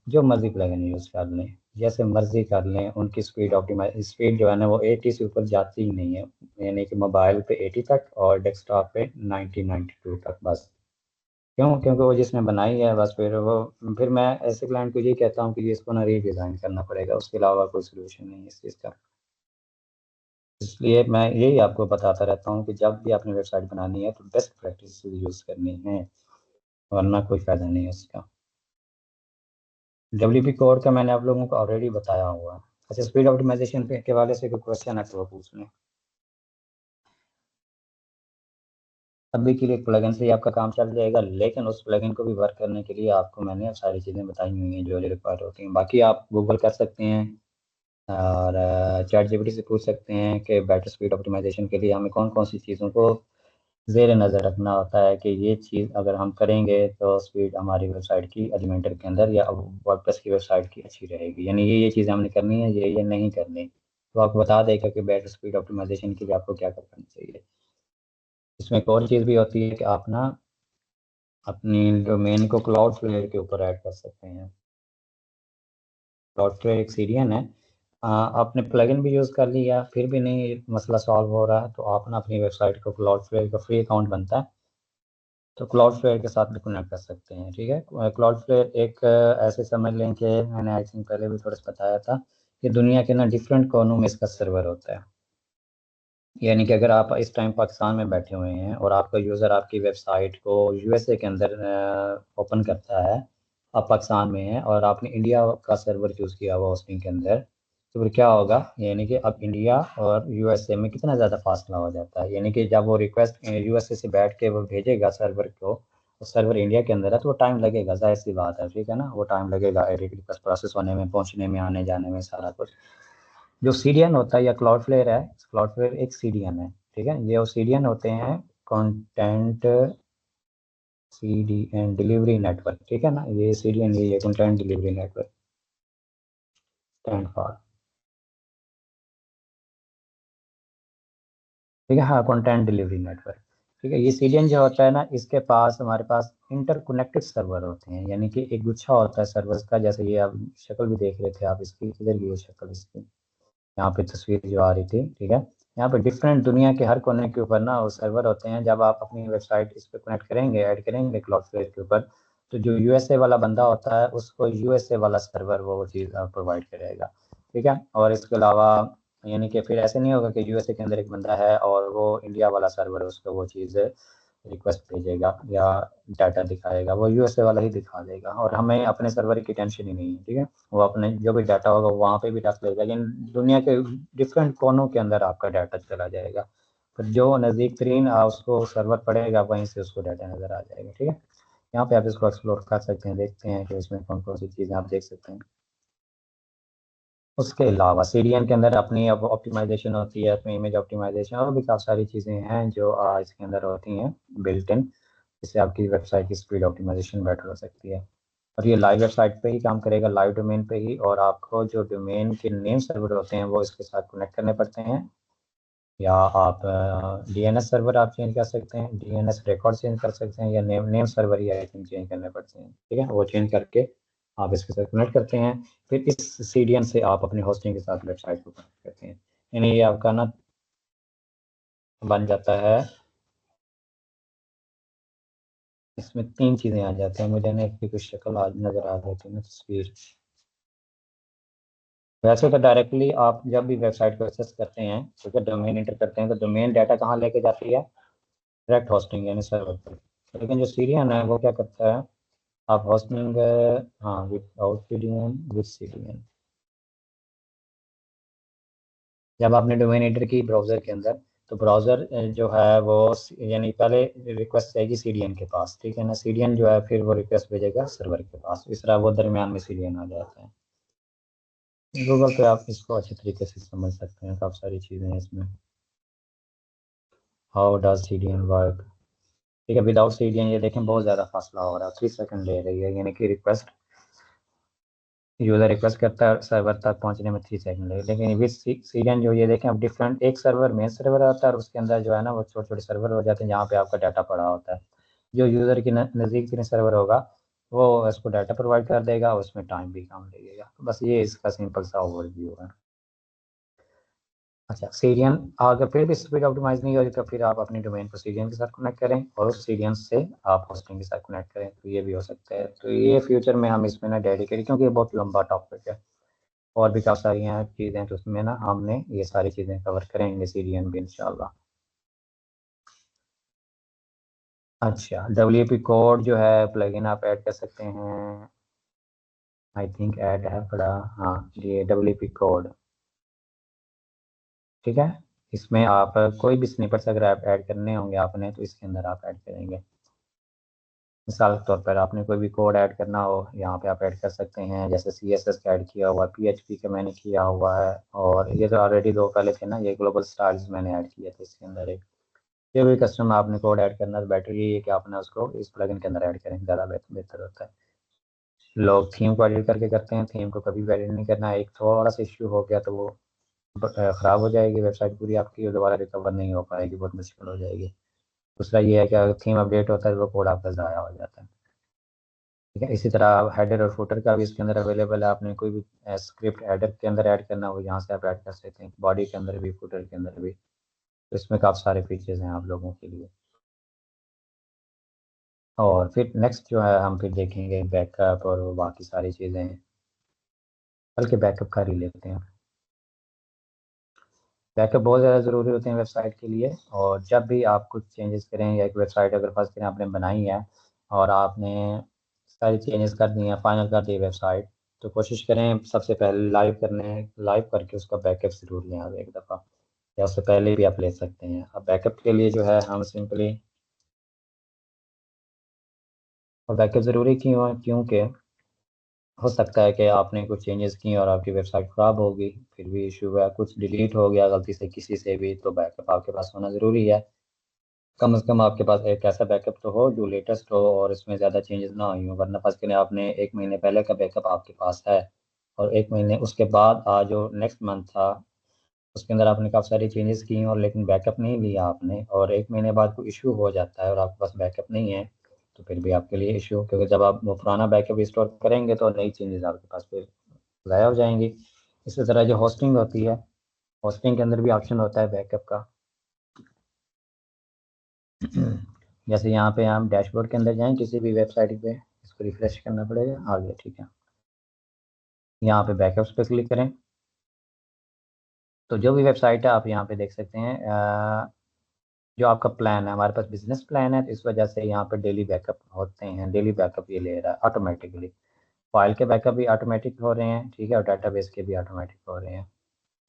जो मर्जी प्लगइन यूज़ कर लें, जैसे मर्जी कर लें, उनकी स्पीड जो है ना वो 80 से ऊपर जाती ही नहीं है। यानी कि मोबाइल पे 80 तक और डेस्कटॉप पे 90-92 तक बस। क्यों? क्योंकि वो जिसने बनाई है बस, फिर मैं ऐसे क्लाइंट को यही कहता हूँ कि इसको ना रीडिज़ाइन करना पड़ेगा, उसके अलावा कोई सोल्यूशन नहीं है इस चीज़ का। इसलिए मैं यही आपको बताता रहता हूँ कि जब भी आपने वेबसाइट बनानी है तो बेस्ट प्रैक्टिस यूज़ करनी है, वरना कोई फ़ायदा नहीं है उसका। डब्ल्यूपी कोड का मैंने आप लोगों को ऑलरेडी बताया हुआ है। अच्छा, स्पीड ऑप्टिमाइजेशन के हवाले से कोई क्वेश्चन है तो वो पूछ लें। अभी के लिए प्लगइन से ही आपका काम चल जाएगा, लेकिन उस प्लगइन को भी वर्क करने के लिए आपको मैंने सारी चीज़ें बताई हुई हैं जो रिक्वायर्ड होती हैं। बाकी आप गूगल कर सकते हैं और चैट जीपीटी से पूछ सकते हैं कि बेटर स्पीड ऑप्टिमाइजेशन के लिए हमें कौन कौन सी चीज़ों को ज़ेर नज़र रखना होता है कि ये चीज़ अगर हम करेंगे तो स्पीड हमारी वेबसाइट की एलिमेंटर के अंदर या वर्डप्रेस की वेबसाइट की अच्छी रहेगी। यानी ये चीज़ें हमने करनी है, ये नहीं करनी। तो आपको बता देगा कि बेटर स्पीड ऑप्टिमाइजेशन के लिए आपको क्या करना चाहिए। इसमें एक और चीज़ भी होती है कि आप ना अपनी डोमेन को क्लाउडफ्लेयर के ऊपर ऐड कर सकते हैं। क्लाउडफ्लेयर एक सीरियन है। आपने प्लगइन भी यूज़ कर लिया फिर भी नहीं मसला सॉल्व हो रहा है, तो आप ना अपनी वेबसाइट को क्लाउडफ्लेयर का फ्री अकाउंट बनता है, तो क्लाउडफ्लेयर के साथ भी कनेक्ट कर सकते हैं। ठीक है, क्लाउडफ्लेयर एक ऐसे समझ लें कि मैंने आई थिंक पहले भी थोड़ा सा बताया था कि दुनिया के ना डिफरेंट कोनों में इसका सर्वर होता है। यानी कि अगर आप इस टाइम पाकिस्तान में बैठे हुए हैं और आपका यूज़र आपकी वेबसाइट को यूएसए के अंदर ओपन करता है, आप पाकिस्तान में हैं और आपने इंडिया का सर्वर चूज़ किया हुआ होस्टिंग के अंदर, तो फिर क्या होगा? यानी कि अब इंडिया और यूएसए में कितना ज़्यादा फासला हो जाता है। यानी कि जब वो रिक्वेस्ट यूएसए से बैठ के वो भेजेगा सर्वर को, तो सर्वर इंडिया के अंदर है तो वो टाइम लगेगा, जाहिर सी बात है, ठीक है ना, वो टाइम लगेगा रिक्वेस्ट प्रोसेस होने में, पहुँचने में, आने जाने में, सारा कुछ। जो सीडीएन होता है या क्लाउडफ्लेयर है, क्लाउडफ्लेयर एक सीडीएन है, ठीक है। ये सीडीएन होते हैं कंटेंट सीडीएन डिलीवरी नेटवर्क, ठीक है ना, ये सीडीएन ये है content delivery network stand for, ठीक है। हाँ, कंटेंट डिलीवरी नेटवर्क, ठीक है। ये सीडीएन जो होता है ना, इसके पास हमारे पास इंटरकनेक्टेड सर्वर होते हैं, यानी कि एक गुच्छा होता है सर्वर्स का। जैसे ये आप शक्ल भी देख रहे थे आप इसकी, इधर की ये शक्ल इसकी, यहाँ पे तस्वीर जो आ रही थी, ठीक है। यहाँ पे डिफरेंट दुनिया के हर कोने के ऊपर ना वो सर्वर होते हैं। जब आप अपनी वेबसाइट इस पे कनेक्ट करेंगे, ऐड करेंगे क्लाउडफ्लेयर के ऊपर, तो जो यूएसए वाला बंदा होता है उसको यूएसए वाला सर्वर वो चीज़ प्रोवाइड करेगा, ठीक है। और इसके अलावा यानी कि फिर ऐसे नहीं होगा कि यूएसए के अंदर एक बंदा है और वो इंडिया वाला सर्वर उसको वो चीज़ रिक्वेस्ट भेजेगा या डाटा दिखाएगा, वो यूएसए वाला ही दिखा देगा और हमें अपने सर्वर की टेंशन ही नहीं है, ठीक है। वो अपने जो भी डाटा होगा वहाँ पे भी रख लेगा, लेकिन दुनिया के डिफरेंट कोनों के अंदर आपका डाटा चला जाएगा। तो जो नज़दीक तरीन उसको सर्वर पड़ेगा वहीं से उसको डाटा नज़र आ जाएगा, ठीक है। यहाँ पे आप इसको एक्सप्लोर कर सकते हैं, देखते हैं कि इसमें कौन कौन सी चीज़ें आप देख सकते हैं। उसके अलावा CDN के अंदर अपनी अब ऑप्टिमाइजेशन होती है, अपनी इमेज ऑप्टिमाइजेशन और भी काफ़ी सारी चीज़ें हैं जो इसके अंदर होती हैं बिल्ट इन, जिससे आपकी वेबसाइट की स्पीड ऑप्टिमाइजेशन बेटर हो सकती है। और ये लाइव वेबसाइट पे ही काम करेगा, लाइव डोमेन पे ही, और आपको जो डोमेन के नेम सर्वर होते हैं वो इसके साथ कनेक्ट करने पड़ते हैं, या आप DNS सर्वर आप चेंज कर सकते हैं, DNS रिकॉर्ड चेंज कर सकते हैं, या name server he I think change करने पड़ते हैं, ठीक है। वो चेंज करके आप इसके साथ कनेक्ट करते हैं, फिर इस CDN से आप अपनी होस्टिंग के साथ वेबसाइट को कनेक्ट करते हैं, यानी ये आपका ना बन जाता है। इसमें 3 चीज़ें आ जाती हैं, मुझे ना इसकी कुछ शक्ल आज नज़र आ रही थी ना, तस्वीर। वैसे तो डायरेक्टली आप जब भी वेबसाइट को एक्सेस करते हैं, तो डोमेन इंटर करते हैं, तो डोमेन डाटा कहाँ लेके जाती है, डायरेक्ट होस्टिंग यानी सर्वर पर। लेकिन जो सीडीएन है वो क्या करता है, आप होस्टिंग, हाँ, विदाउट सीडीएन, विद सीडीएन, जब आपने डोमेन एंटर की ब्राउज़र के अंदर, तो ब्राउज़र जो है वो यानी पहले रिक्वेस्ट जाएगी सीडीएन के पास, ठीक है ना। सीडीएन जो है फिर वो रिक्वेस्ट भेजेगा सर्वर के पास, इस तरह वो दरमियान में सीडीएन आ जाता है। गूगल पे आप इसको अच्छे तरीके से समझ सकते हैं, काफ़ी सारी चीज़ें हैं इसमें। हाउ डज सीडीएन वर्क, ठीक है। विदाउट सीडीएन ये देखें बहुत ज़्यादा फासला हो रहा है, 3 सेकंड ले रही है, यानी कि रिक्वेस्ट, यूज़र रिक्वेस्ट करता है सर्वर तक पहुंचने में 3 सेकंड लगे। लेकिन विद सीडीएन जो ये देखें, अब डिफरेंट एक सर्वर मेन सर्वर आता है, और उसके अंदर जो है ना वो छोटे छोटे सर्वर हो जाते हैं जहाँ पे आपका डाटा पड़ा होता है। जो यूज़र के नज़दीक जितने सर्वर होगा वो इसको डाटा प्रोवाइड कर देगा, उसमें टाइम भी कम लगेगा। तो बस ये इसका सिंपल सा ओवरव्यू है। अच्छा, सीडीएन अगर फिर भी स्पीड ऑप्टिमाइज नहीं हो रही, तो फिर आप अपनी डोमेन को सीडीएन के साथ कनेक्ट करें, और उस सीडीएन से आप होस्टिंग के साथ कनेक्ट करें, तो ये भी हो सकता है। तो ये फ्यूचर में हम इसमें ना डेडिकेट, क्योंकि ये बहुत लंबा टॉपिक है और भी काफ़ी सारी हैं चीज़ें, तो उसमें ना हमने ये सारी चीज़ें कवर करेंगे सीडीएन भी इंशाल्लाह। अच्छा, WP कोड जो है प्लगइन आप ऐड कर सकते हैं, आई थिंक ऐड है पड़ा, हाँ ये WP कोड, ठीक है। इसमें आप कोई भी स्निपेट्स अगर आप ऐड करने होंगे आपने, तो इसके अंदर आप ऐड करेंगे। मिसाल के तौर पर आपने कोई भी कोड ऐड करना हो, यहाँ पे आप ऐड कर सकते हैं, जैसे CSS का ऐड किया हुआ, PHP का मैंने किया हुआ है, और ये जो ऑलरेडी 2 पहले थे ना, ये ग्लोबल स्टाइल्स मैंने ऐड किए थे इसके अंदर एक। ये भी कस्टम आपने कोड ऐड करना, तो बेटर ये है कि आपने उसको इस प्लगइन के अंदर ऐड करें, ज़्यादा बेहतर होता है। लोग थीम को एडिट करके करते हैं, थीम को कभी भी एडिट नहीं करना है। एक थोड़ा सा इश्यू हो गया तो वो ख़राब हो जाएगी वेबसाइट पूरी आपकी, और दोबारा रिकवर नहीं हो पाएगी, बहुत मुश्किल हो जाएगी। दूसरा ये है कि अगर थीम अपडेट होता है तो वो कोड आपका ज़ाया हो जाता है, ठीक है। इसी तरह हेडर और फुटर का भी इसके अंदर अवेलेबल है, आपने कोई भी स्क्रिप्ट हेडर के अंदर ऐड करना हो, यहाँ से आप ऐड कर सकते हैं, बॉडी के अंदर भी, फुटर के अंदर भी। तो इसमें काफ़ी सारे फीचर्स हैं आप लोगों के लिए। और फिर नेक्स्ट जो है हम फिर देखेंगे बैकअप और वो बाकी सारी चीज़ें हैं, बल्कि बैकअप कर ही लेते हैं। बैकअप बहुत ज़्यादा ज़रूरी होते हैं वेबसाइट के लिए, और जब भी आप कुछ चेंजेस करें, या एक वेबसाइट अगर फर्स्ट करें आपने बनाई है और आपने सारी चेंजेस कर दी हैं, फाइनल कर दी वेबसाइट, तो कोशिश करें सबसे पहले लाइव करके उसका बैकअप ज़रूर लें आप एक दफ़ा, या उससे पहले भी आप ले सकते हैं। अब बैकअप के लिए जो है हम सिंपली, और बैकअप ज़रूरी क्यों है, क्योंकि हो सकता है कि आपने कुछ चेंजेस किए और आपकी वेबसाइट ख़राब होगी, फिर भी इशू हुआ, कुछ डिलीट हो गया गलती से किसी से भी, तो बैकअप आपके पास होना ज़रूरी है। कम से कम आपके पास एक ऐसा बैकअप तो हो जो लेटेस्ट हो और इसमें ज़्यादा चेंजेस ना हुई हो, वरना फर्स्ट के लिए आपने 1 महीने पहले का बैकअप आपके पास है, और 1 महीने उसके बाद जो नेक्स्ट मंथ था उसके अंदर आपने काफ़ी सारी चेंजेस की और लेकिन बैकअप नहीं लिया आपने, और 1 महीने बाद कोई इशू हो जाता है और आपके पास बैकअप नहीं है, तो फिर भी आपके लिए इशू, क्योंकि जब आप वो पुराना बैकअप रिस्टोर करेंगे तो नई चेंजेस आपके पास फिर ज़ाया हो जाएंगी। इसी तरह जो होस्टिंग होती है, होस्टिंग के अंदर भी ऑप्शन होता है बैकअप का। जैसे यहाँ पे हम डैशबोर्ड के अंदर जाएं किसी भी वेबसाइट पे, इसको रिफ्रेश करना पड़ेगा, आ गया, ठीक है। यहाँ पे बैकअप्स पे क्लिक करें, तो जो भी वेबसाइट है आप यहाँ पे देख सकते हैं। जो आपका प्लान है, हमारे पास बिजनेस प्लान है, तो इस वजह से यहाँ पे डेली बैकअप होते हैं, डेली बैकअप ये ले रहा है ऑटोमेटिकली। फाइल के बैकअप भी ऑटोमेटिक हो रहे हैं, ठीक है, और डाटाबेस के भी ऑटोमेटिक हो रहे हैं,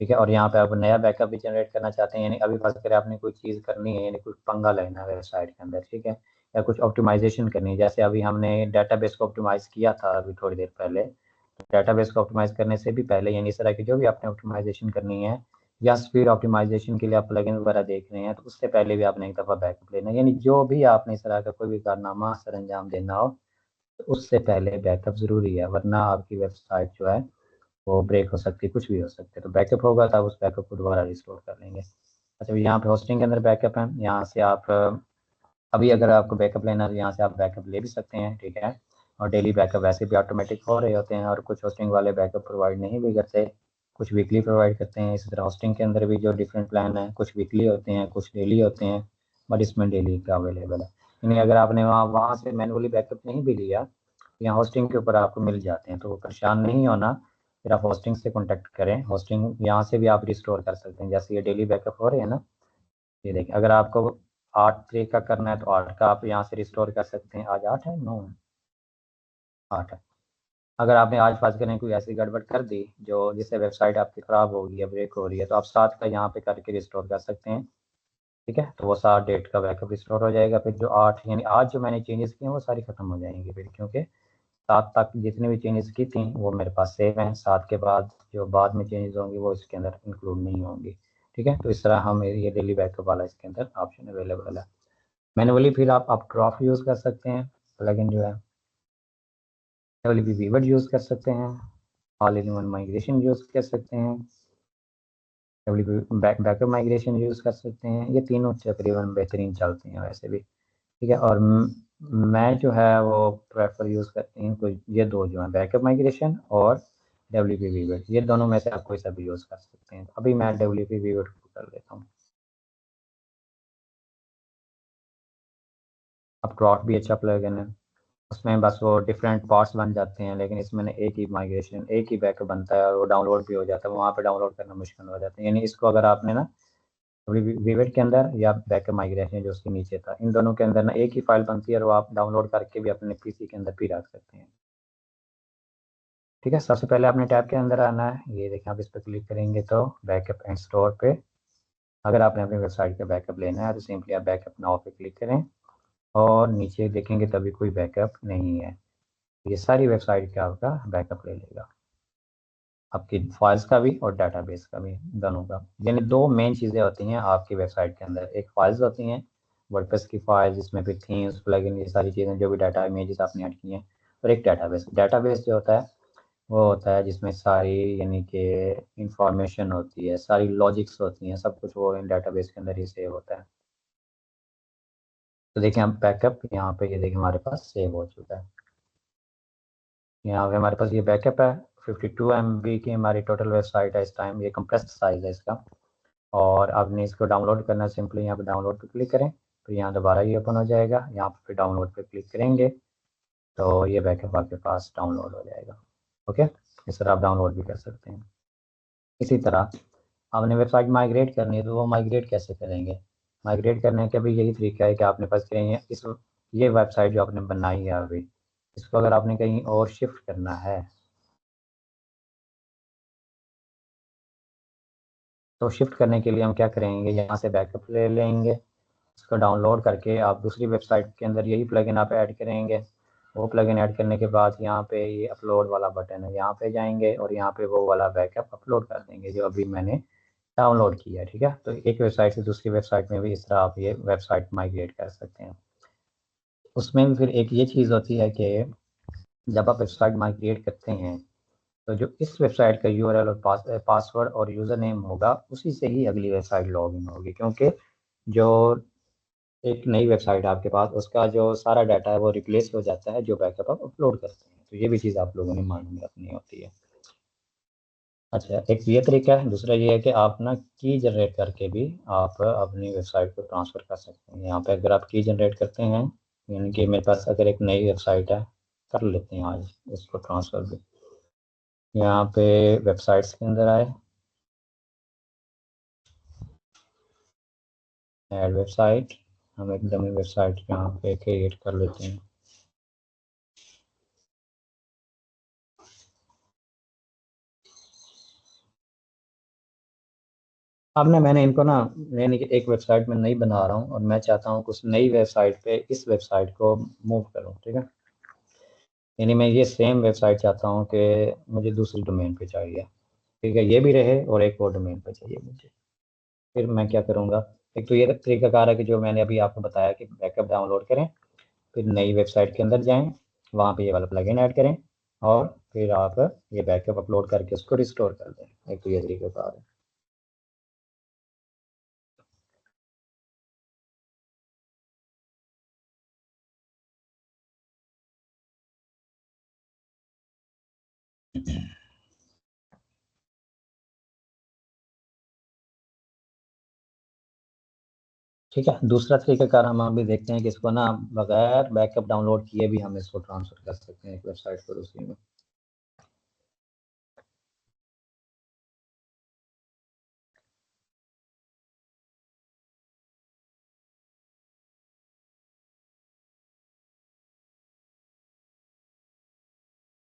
ठीक है। और यहाँ पे आप नया बैकअप भी जनरेट करना चाहते हैं, यानी अभी फर्स्ट करें आपने कोई चीज़ करनी है, यानी कुछ पंगा लेना है वेबसाइट के अंदर, ठीक है, या कुछ ऑप्टिमाइजेशन करनी है। जैसे अभी हमने डाटाबेस को ऑप्टिमाइज़ किया था अभी थोड़ी देर पहले, तो डाटाबेस को ऑप्टिमाइज़ करने से भी पहले यानी इस तरह की जो भी आपने ऑप्टिमाइजेशन करनी है या स्पीड ऑप्टिमाइजेशन के लिए आप प्लगइन वगैरह देख रहे हैं, तो उससे पहले भी आपने एक दफ़ा बैकअप लेना है। यानी जो भी आपने इस तरह का कोई भी कारनामा सरअंजाम देना हो, तो उससे पहले बैकअप ज़रूरी है, वरना आपकी वेबसाइट जो है वो ब्रेक हो सकती है, कुछ भी हो सकता है। तो बैकअप होगा तो आप उस बैकअप को दोबारा रिस्टोर कर लेंगे। अच्छा, यहाँ पे होस्टिंग के अंदर बैकअप है, यहाँ से आप अभी अगर आपको बैकअप लेना है तो यहाँ से आप बैकअप ले भी सकते हैं, ठीक है। और डेली बैकअप वैसे भी ऑटोमेटिक हो रहे होते हैं, और कुछ होस्टिंग वाले बैकअप प्रोवाइड नहीं भी करते, कुछ वीकली प्रोवाइड करते हैं। इसी तरह होस्टिंग के अंदर भी जो डिफरेंट प्लान है, कुछ वीकली होते हैं, कुछ डेली होते हैं, बट इसमें डेली का अवेलेबल है। यानी अगर आपने वहाँ से मैनुअली बैकअप नहीं भी लिया, यहाँ होस्टिंग के ऊपर आपको मिल जाते हैं, तो परेशान नहीं होना। फिर आप होस्टिंग से कॉन्टैक्ट करें, होस्टिंग यहाँ से भी आप रिस्टोर कर सकते हैं। जैसे ये डेली बैकअप हो रहे हैं ना, ये देखिए, अगर आपको 8 तारीख का करना है तो 8 का आप यहाँ से रिस्टोर कर सकते हैं। आज 8 है, 9 है, 8 है। अगर आपने आज फर्ज करें कोई ऐसी गड़बड़ कर दी जो जिससे वेबसाइट आपकी ख़राब हो गई है, ब्रेक हो रही है, तो आप 7 का यहाँ पे करके रिस्टोर कर सकते हैं, ठीक है। तो वो 7 डेट का बैकअप रिस्टोर हो जाएगा। फिर जो 8 यानी आज जो मैंने चेंजेस किए हैं वो सारी ख़त्म हो जाएंगी फिर, क्योंकि 7 तक जितनी भी चेंजेस की थी वो मेरे पास सेव हैं। 7 के बाद जो बाद में चेंजेस होंगी वो इसके अंदर इंक्लूड नहीं होंगी, ठीक है। तो इस तरह हम ये डेली बैकअप वाला इसके अंदर ऑप्शन अवेलेबल है। मैनुअली फिर आप ड्रॉप यूज़ कर सकते हैं, प्लगइन जो है डब्ल्यूपी वीवर्ड यूज़ कर सकते हैं, all in one migration use कर सकते हैं, डब्ल्यूपी बैकअप माइग्रेशन यूज़ कर सकते हैं। ये तीनों तकरीबन बेहतरीन चलती हैं वैसे भी, ठीक है। और मैं जो है वो प्रेफर यूज़ करती हूँ, कोई ये दो जो हैं, बैकअप माइग्रेशन और डब्ल्यूपी वीवर्ड, ये दोनों में से आप कोई सा भी यूज़ कर सकते हैं। अभी मैं डब्ल्यूपी वीवर्ड को कर लेता हूँ। अब ड्रॉप भी अच्छा प्लगइन है, उसमें बस वो डिफरेंट पार्ट्स बन जाते हैं, लेकिन इसमें ना एक ही माइग्रेशन, एक ही बैकअप बनता है और वो डाउनलोड भी हो जाता है, वहाँ पे डाउनलोड करना मुश्किल हो जाता है। यानी इसको अगर आपने ना विवेट के अंदर या बैकअप माइग्रेशन जो उसके नीचे था, इन दोनों के अंदर ना एक ही फाइल बनती है और वो आप डाउनलोड करके भी अपने पीसी के अंदर भी रख सकते हैं, ठीक है। सबसे पहले आपने टैब के अंदर आना है, ये देखें, आप इस पर क्लिक करेंगे तो बैकअप एंड स्टोर पे, अगर आपने अपनी वेबसाइट का बैकअप लेना है तो सिंपली आप बैकअप नाउ पे क्लिक करें और नीचे देखेंगे तभी कोई बैकअप नहीं है, ये सारी वेबसाइट का आपका बैकअप ले लेगा, आपकी फाइल्स का भी और डाटाबेस का भी, दोनों का। यानी दो मेन चीज़ें होती हैं आपकी वेबसाइट के अंदर, एक फाइल्स होती हैं वर्डप्रेस की फाइल जिसमें फिर थीम्स, प्लगइन, ये सारी चीज़ें जो भी डाटा इमेजेस आपने ऐड की हैं, और एक डाटाबेस। डाटाबेस जो होता है वो होता है जिसमें सारी यानी कि इंफॉर्मेशन होती है, सारी लॉजिक्स होती हैं, सब कुछ वो इन डाटाबेस के अंदर ही सेव होता है। तो देखिए, हम बैकअप यहाँ पे ये देखिए हमारे पास सेव हो चुका है। यहाँ पे हमारे पास ये बैकअप है, 52 MB की हमारी टोटल वेबसाइट है इस टाइम, ये कंप्रेस्ड साइज है इसका। और आपने इसको डाउनलोड करना है, सिंपली यहाँ पे डाउनलोड पे क्लिक करें, तो यहाँ दोबारा ये ओपन हो जाएगा। यहाँ पे डाउनलोड पे क्लिक करेंगे तो ये बैकअप आपके पास डाउनलोड हो जाएगा, ओके। इस तरह आप डाउनलोड भी कर सकते हैं। इसी तरह आपने वेबसाइट माइग्रेट करनी है, तो वो माइग्रेट कैसे करेंगे? माइग्रेट करने का भी यही तरीका है कि आपने पास कहीं ये वेबसाइट जो आपने बनाई है अभी, इसको अगर आपने कहीं और शिफ्ट करना है तो शिफ्ट करने के लिए हम क्या करेंगे, यहाँ से बैकअप ले लेंगे, इसको डाउनलोड करके आप दूसरी वेबसाइट के अंदर यही प्लगइन आप ऐड करेंगे। वो प्लगइन ऐड करने के बाद यहाँ पे ये अपलोड वाला बटन है, यहाँ पे जाएंगे और यहाँ पे वो वाला बैकअप अपलोड कर देंगे जो अभी मैंने डाउनलोड किया है, ठीक है। तो एक वेबसाइट से दूसरी वेबसाइट में भी इस तरह आप ये वेबसाइट माइग्रेट कर सकते हैं। उसमें भी फिर एक ये चीज़ होती है कि जब आप वेबसाइट माइग्रेट करते हैं तो जो इस वेबसाइट का यूआरएल और पासवर्ड और यूज़र नेम होगा, उसी से ही अगली वेबसाइट लॉगिन होगी, क्योंकि जो एक नई वेबसाइट आपके पास, उसका जो सारा डाटा है वो रिप्लेस हो जाता है जो बैकअप आप अपलोड करते हैं। तो ये भी चीज़ आप लोगों ने मालूम रखनी होती है। अच्छा, एक ये तरीका है, दूसरा ये है कि आप ना की जनरेट करके भी आप अपनी वेबसाइट को ट्रांसफ़र कर सकते हैं। यहाँ पे अगर आप की जनरेट करते हैं, यानी कि मेरे पास अगर एक नई वेबसाइट है, कर लेते हैं आज उसको ट्रांसफ़र भी। यहाँ पे वेबसाइट्स के अंदर आए, ऐड वेबसाइट, हम एक डमी वेबसाइट यहाँ पे क्रिएट कर लेते हैं। अब ना मैंने इनको ना, मैंने एक वेबसाइट में नई बना रहा हूँ और मैं चाहता हूँ कि उस नई वेबसाइट पे इस वेबसाइट को मूव करूँ, ठीक है। यानी मैं ये सेम वेबसाइट चाहता हूँ कि मुझे दूसरी डोमेन पे चाहिए, ठीक है, ये भी रहे और एक और डोमेन पे चाहिए मुझे। फिर मैं क्या करूँगा, एक तो ये तरीकाकार है कि जो मैंने अभी आपको बताया कि बैकअप डाउनलोड करें, फिर नई वेबसाइट के अंदर जाएं, वहाँ पे ये वाला प्लगइन ऐड करें और फिर आप ये बैकअप अपलोड करके उसको रिस्टोर कर दें। एक तो ये तरीकाकार है। ठीक है, दूसरा तरीकाकार हम अभी देखते हैं कि इसको ना बगैर बैकअप डाउनलोड किए भी हम इसको ट्रांसफर कर सकते हैं एक वेबसाइट पर दूसरी में।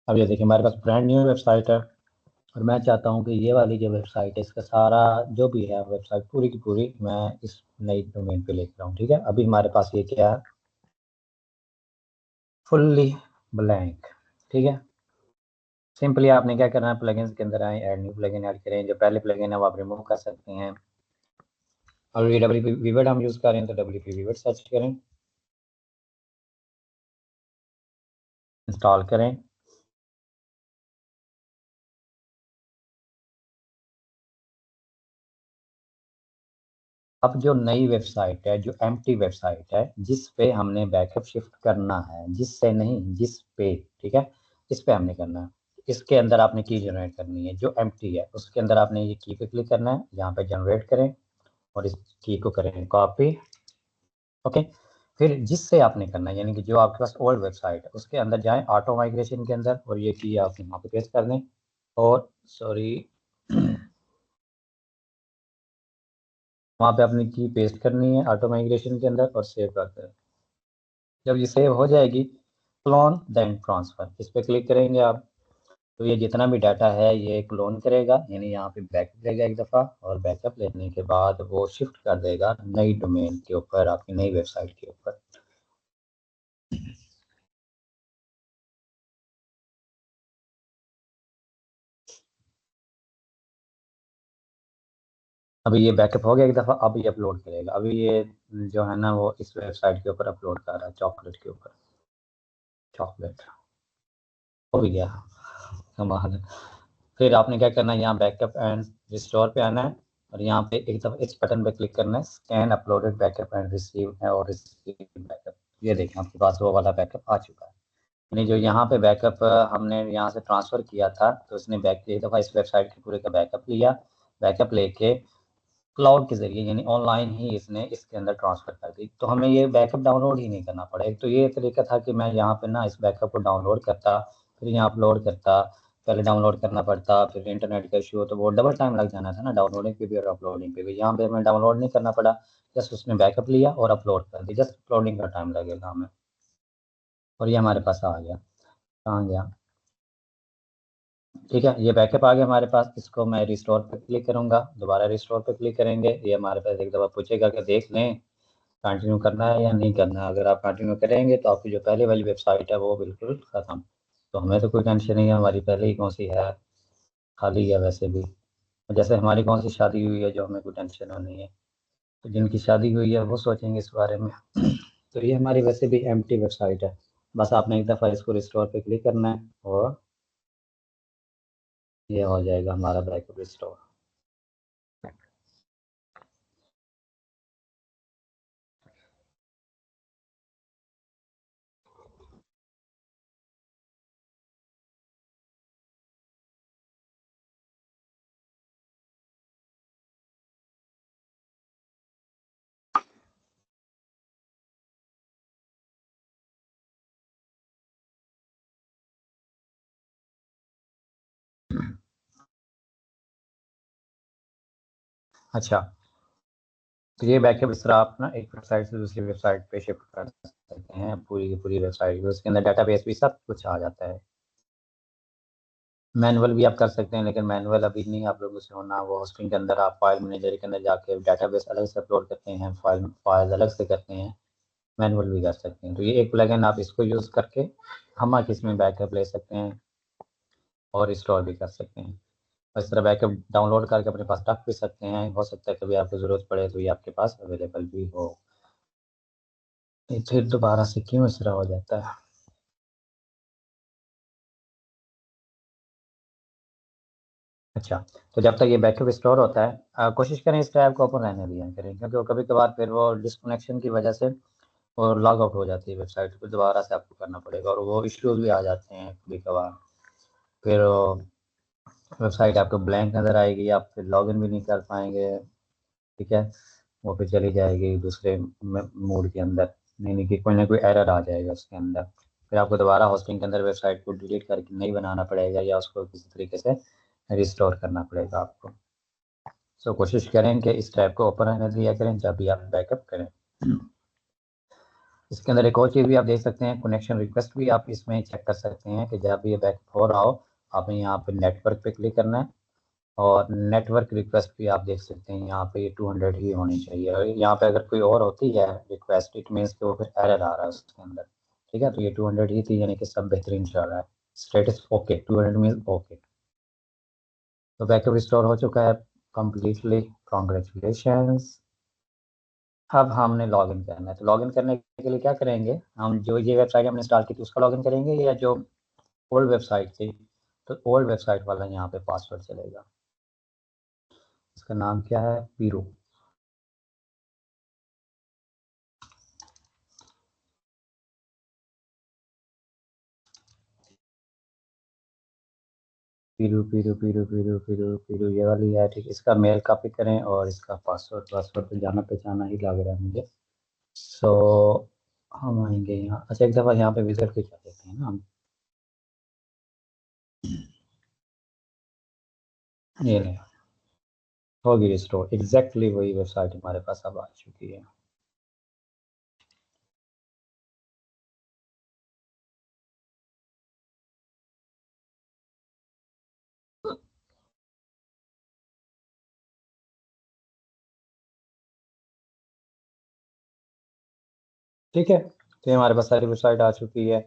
अब ये देखिए हमारे पास ब्रांड न्यू वेबसाइट है और मैं चाहता हूँ कि ये वाली जो वेबसाइट है इसका सारा जो भी है वेबसाइट पूरी की पूरी मैं इस नई डोमेन पे लेकर आऊँ, ठीक है। अभी हमारे पास ये क्या है, फुल्ली ब्लैंक, ठीक है। सिंपली आपने क्या करना है, प्लगइन्स के अंदर आए, ऐड न्यू प्लगइन ऐड करें, जो पहले प्लगइन है वो आप रिमूव कर सकते हैं। और ये डब्ल्यू पी वीवर्ड हम यूज़ कर रहे हैं तो डब्ल्यू पी वीवर्ड सर्च करें, इंस्टॉल करें। अब जो नई वेबसाइट है, जो एम्प्टी वेबसाइट है जिस पे हमने बैकअप शिफ्ट करना है, जिससे नहीं जिस पे, ठीक है, इस पे हमने करना है, इसके अंदर आपने की जनरेट करनी है जो एम्प्टी है, उसके अंदर आपने ये की पे क्लिक करना है, यहाँ पे जनरेट करें और इस की को करें कॉपी, ओके। फिर जिससे आपने करना है यानी कि जो आपके पास ओल्ड वेबसाइट है उसके अंदर जाएं, ऑटो माइग्रेशन के अंदर, और ये की आप यहाँ पे पेस्ट कर दें और सॉरी वहाँ पे अपनी की पेस्ट करनी है ऑटो माइग्रेशन के अंदर और सेव कर दें। जब ये सेव हो जाएगी, क्लोन देन ट्रांसफर, इस पर क्लिक करेंगे आप, तो ये जितना भी डाटा है ये क्लोन करेगा, यानी यहाँ पे बैकअप लेगा एक दफ़ा, और बैकअप लेने के बाद वो शिफ्ट कर देगा नई डोमेन के ऊपर, आपकी नई वेबसाइट के ऊपर। अभी ये बैकअप हो गया एक दफ़ा, अब ये अपलोड करेगा। अभी ये जो है ना वो इस वेबसाइट के ऊपर अपलोड कर रहा है, चॉकलेट के ऊपर, चॉकलेट हो भी गया, कमाल है। फिर आपने क्या करना है, यहाँ बैकअप एंड रिस्टोर पे आना है और यहाँ पे एक दफ़ा इस बटन पे क्लिक करना है, scan uploaded backup and receive है और रिसीव बैकअप। ये देखें आपके पास वो वाला बैकअप आ चुका है, यानी जो यहाँ पे बैकअप हमने यहाँ से ट्रांसफ़र किया था तो इसने बैक एक दफ़ा इस वेबसाइट के पूरे का बैकअप लिया, बैकअप लेके क्लाउड के ज़रिए यानी ऑनलाइन ही इसने इसके अंदर ट्रांसफ़र कर दी, तो हमें ये बैकअप डाउनलोड ही नहीं करना पड़ा। एक तो ये तरीका था कि मैं यहाँ पे ना इस बैकअप को डाउनलोड करता, फिर यहाँ अपलोड करता, पहले डाउनलोड करना पड़ता, फिर इंटरनेट का इशू हो तो वो डबल टाइम लग जाना था ना, डाउनलोडिंग पे भी और अपलोडिंग पे भी। यहाँ पे हमें डाउनलोड नहीं करना पड़ा, जस्ट उसने बैकअप लिया और अपलोड कर दी, जस्ट अपलोडिंग का टाइम लगेगा हमें, और ये हमारे पास आ गया। कहाँ गया, ठीक है, ये बैकअप आ गया हमारे पास। इसको मैं रिस्टोर पे क्लिक करूंगा, दोबारा रिस्टोर पे क्लिक करेंगे, ये हमारे पास एक दफ़ा पूछेगा कि देख लें कंटिन्यू करना है या नहीं करना है। अगर आप कंटिन्यू करेंगे तो आपकी जो पहले वाली वेबसाइट है वो बिल्कुल ख़त्म, तो हमें तो कोई टेंशन नहीं है, हमारी पहले ही कौन सी है, खाली है वैसे भी। जैसे हमारी कौन सी शादी हुई है जो हमें कोई टेंशन नहीं है, तो जिनकी शादी हुई है वो सोचेंगे इस बारे में। तो ये हमारी वैसे भी एम्प्टी वेबसाइट है, बस आपने एक दफ़ा इसको रिस्टोर पे क्लिक करना है और ये हो जाएगा हमारा बैकअप रिस्टोर। अच्छा, तो ये बैकअप इस तरह आप ना एक वेबसाइट से दूसरी वेबसाइट पे शिफ्ट कर सकते हैं, पूरी की पूरी वेबसाइट, उसके अंदर डाटाबेस भी सब कुछ आ जाता है। मैनुअल भी आप कर सकते हैं, लेकिन मैनुअल अभी नहीं आप लोगों से होना। वो होस्टिंग के अंदर आप फाइल मैनेजर के अंदर जाके डेटाबेस अलग से अपलोड करते हैं, फाइल अलग से करते हैं, मैनुअल भी कर सकते हैं। तो ये एक प्लगइन आप इसको यूज़ करके हम इसमें बैकअप ले सकते हैं और स्टोर भी कर सकते हैं। और इस तरह बैकअप डाउनलोड करके अपने पास रख भी सकते हैं। हो सकता है कभी आपको ज़रूरत पड़े तो ये आपके पास अवेलेबल भी हो। फिर दोबारा से क्यों इस तरह हो जाता है? अच्छा, तो जब तक ये बैकअप स्टोर होता है कोशिश करें इस टैब को ओपन रहने दिया करें, क्योंकि कभी कभार फिर वो डिस्कनेक्शन की वजह से और लॉग आउट हो जाती है वेबसाइट, फिर दोबारा से आपको करना पड़ेगा और वो इश्यूज भी आ जाते हैं कभी कभार। फिर वेबसाइट आपको ब्लैंक नज़र आएगी, आप फिर लॉगिन भी नहीं कर पाएंगे। ठीक है, वो फिर चली जाएगी दूसरे मोड के अंदर, नहीं कि कोई ना कोई एरर आ जाएगा उसके अंदर। फिर आपको दोबारा होस्टिंग के अंदर वेबसाइट को डिलीट करके नहीं बनाना पड़ेगा या उसको किसी तरीके से रिस्टोर करना पड़ेगा आपको। सो कोशिश करें कि इस टैब को ओपन रहने दिया करें जब भी आप बैकअप करें। इसके अंदर एक और चीज़ भी आप देख सकते हैं, कनेक्शन रिक्वेस्ट भी आप इसमें चेक कर सकते हैं कि जब ये बैकअप हो रहा हो आपने यहाँ पे नेटवर्क पे क्लिक करना है और नेटवर्क रिक्वेस्ट भी आप देख सकते हैं यहाँ पे 200 ही होनी चाहिए। और यहाँ पे अगर कोई और होती है रिक्वेस्ट, इट मीन्स कि वो फिर एरर आ रहा है उसके अंदर। ठीक है, तो ये 200 ही थी, यानी कि सब बेहतरीन चल रहा है। Status okay, 200 means okay. तो बैकअप रिस्टोर हो चुका है कम्प्लीटली, कॉन्ग्रेचुलेशंस। अब हमने लॉगिन करना है, तो लॉगिन करने के लिए क्या करेंगे, हम जो ये वेबसाइट हमने इंस्टॉल की थी उसका लॉगिन करेंगे या जो ओल्ड वेबसाइट थी, तो ओल्ड वेबसाइट वाला यहाँ पे पासवर्ड चलेगा। इसका नाम क्या है, पीरू। पीरू पीरू पीरू पीरू पीरू पीरू ये वाली है। ठीक, इसका मेल कॉपी करें और इसका पासवर्ड तो जाना पहचाना ही लग रहा है मुझे। सो हम आएंगे यहाँ। अच्छा, एक दफ़ा यहाँ पे विजिट भी कर देते हैं ना हम। ये नहीं होगी रिस्टोर, एग्जैक्टली वही वेबसाइट हमारे पास अब आ चुकी है। ठीक है, तो ये हमारे पास सारी वेबसाइट आ चुकी है।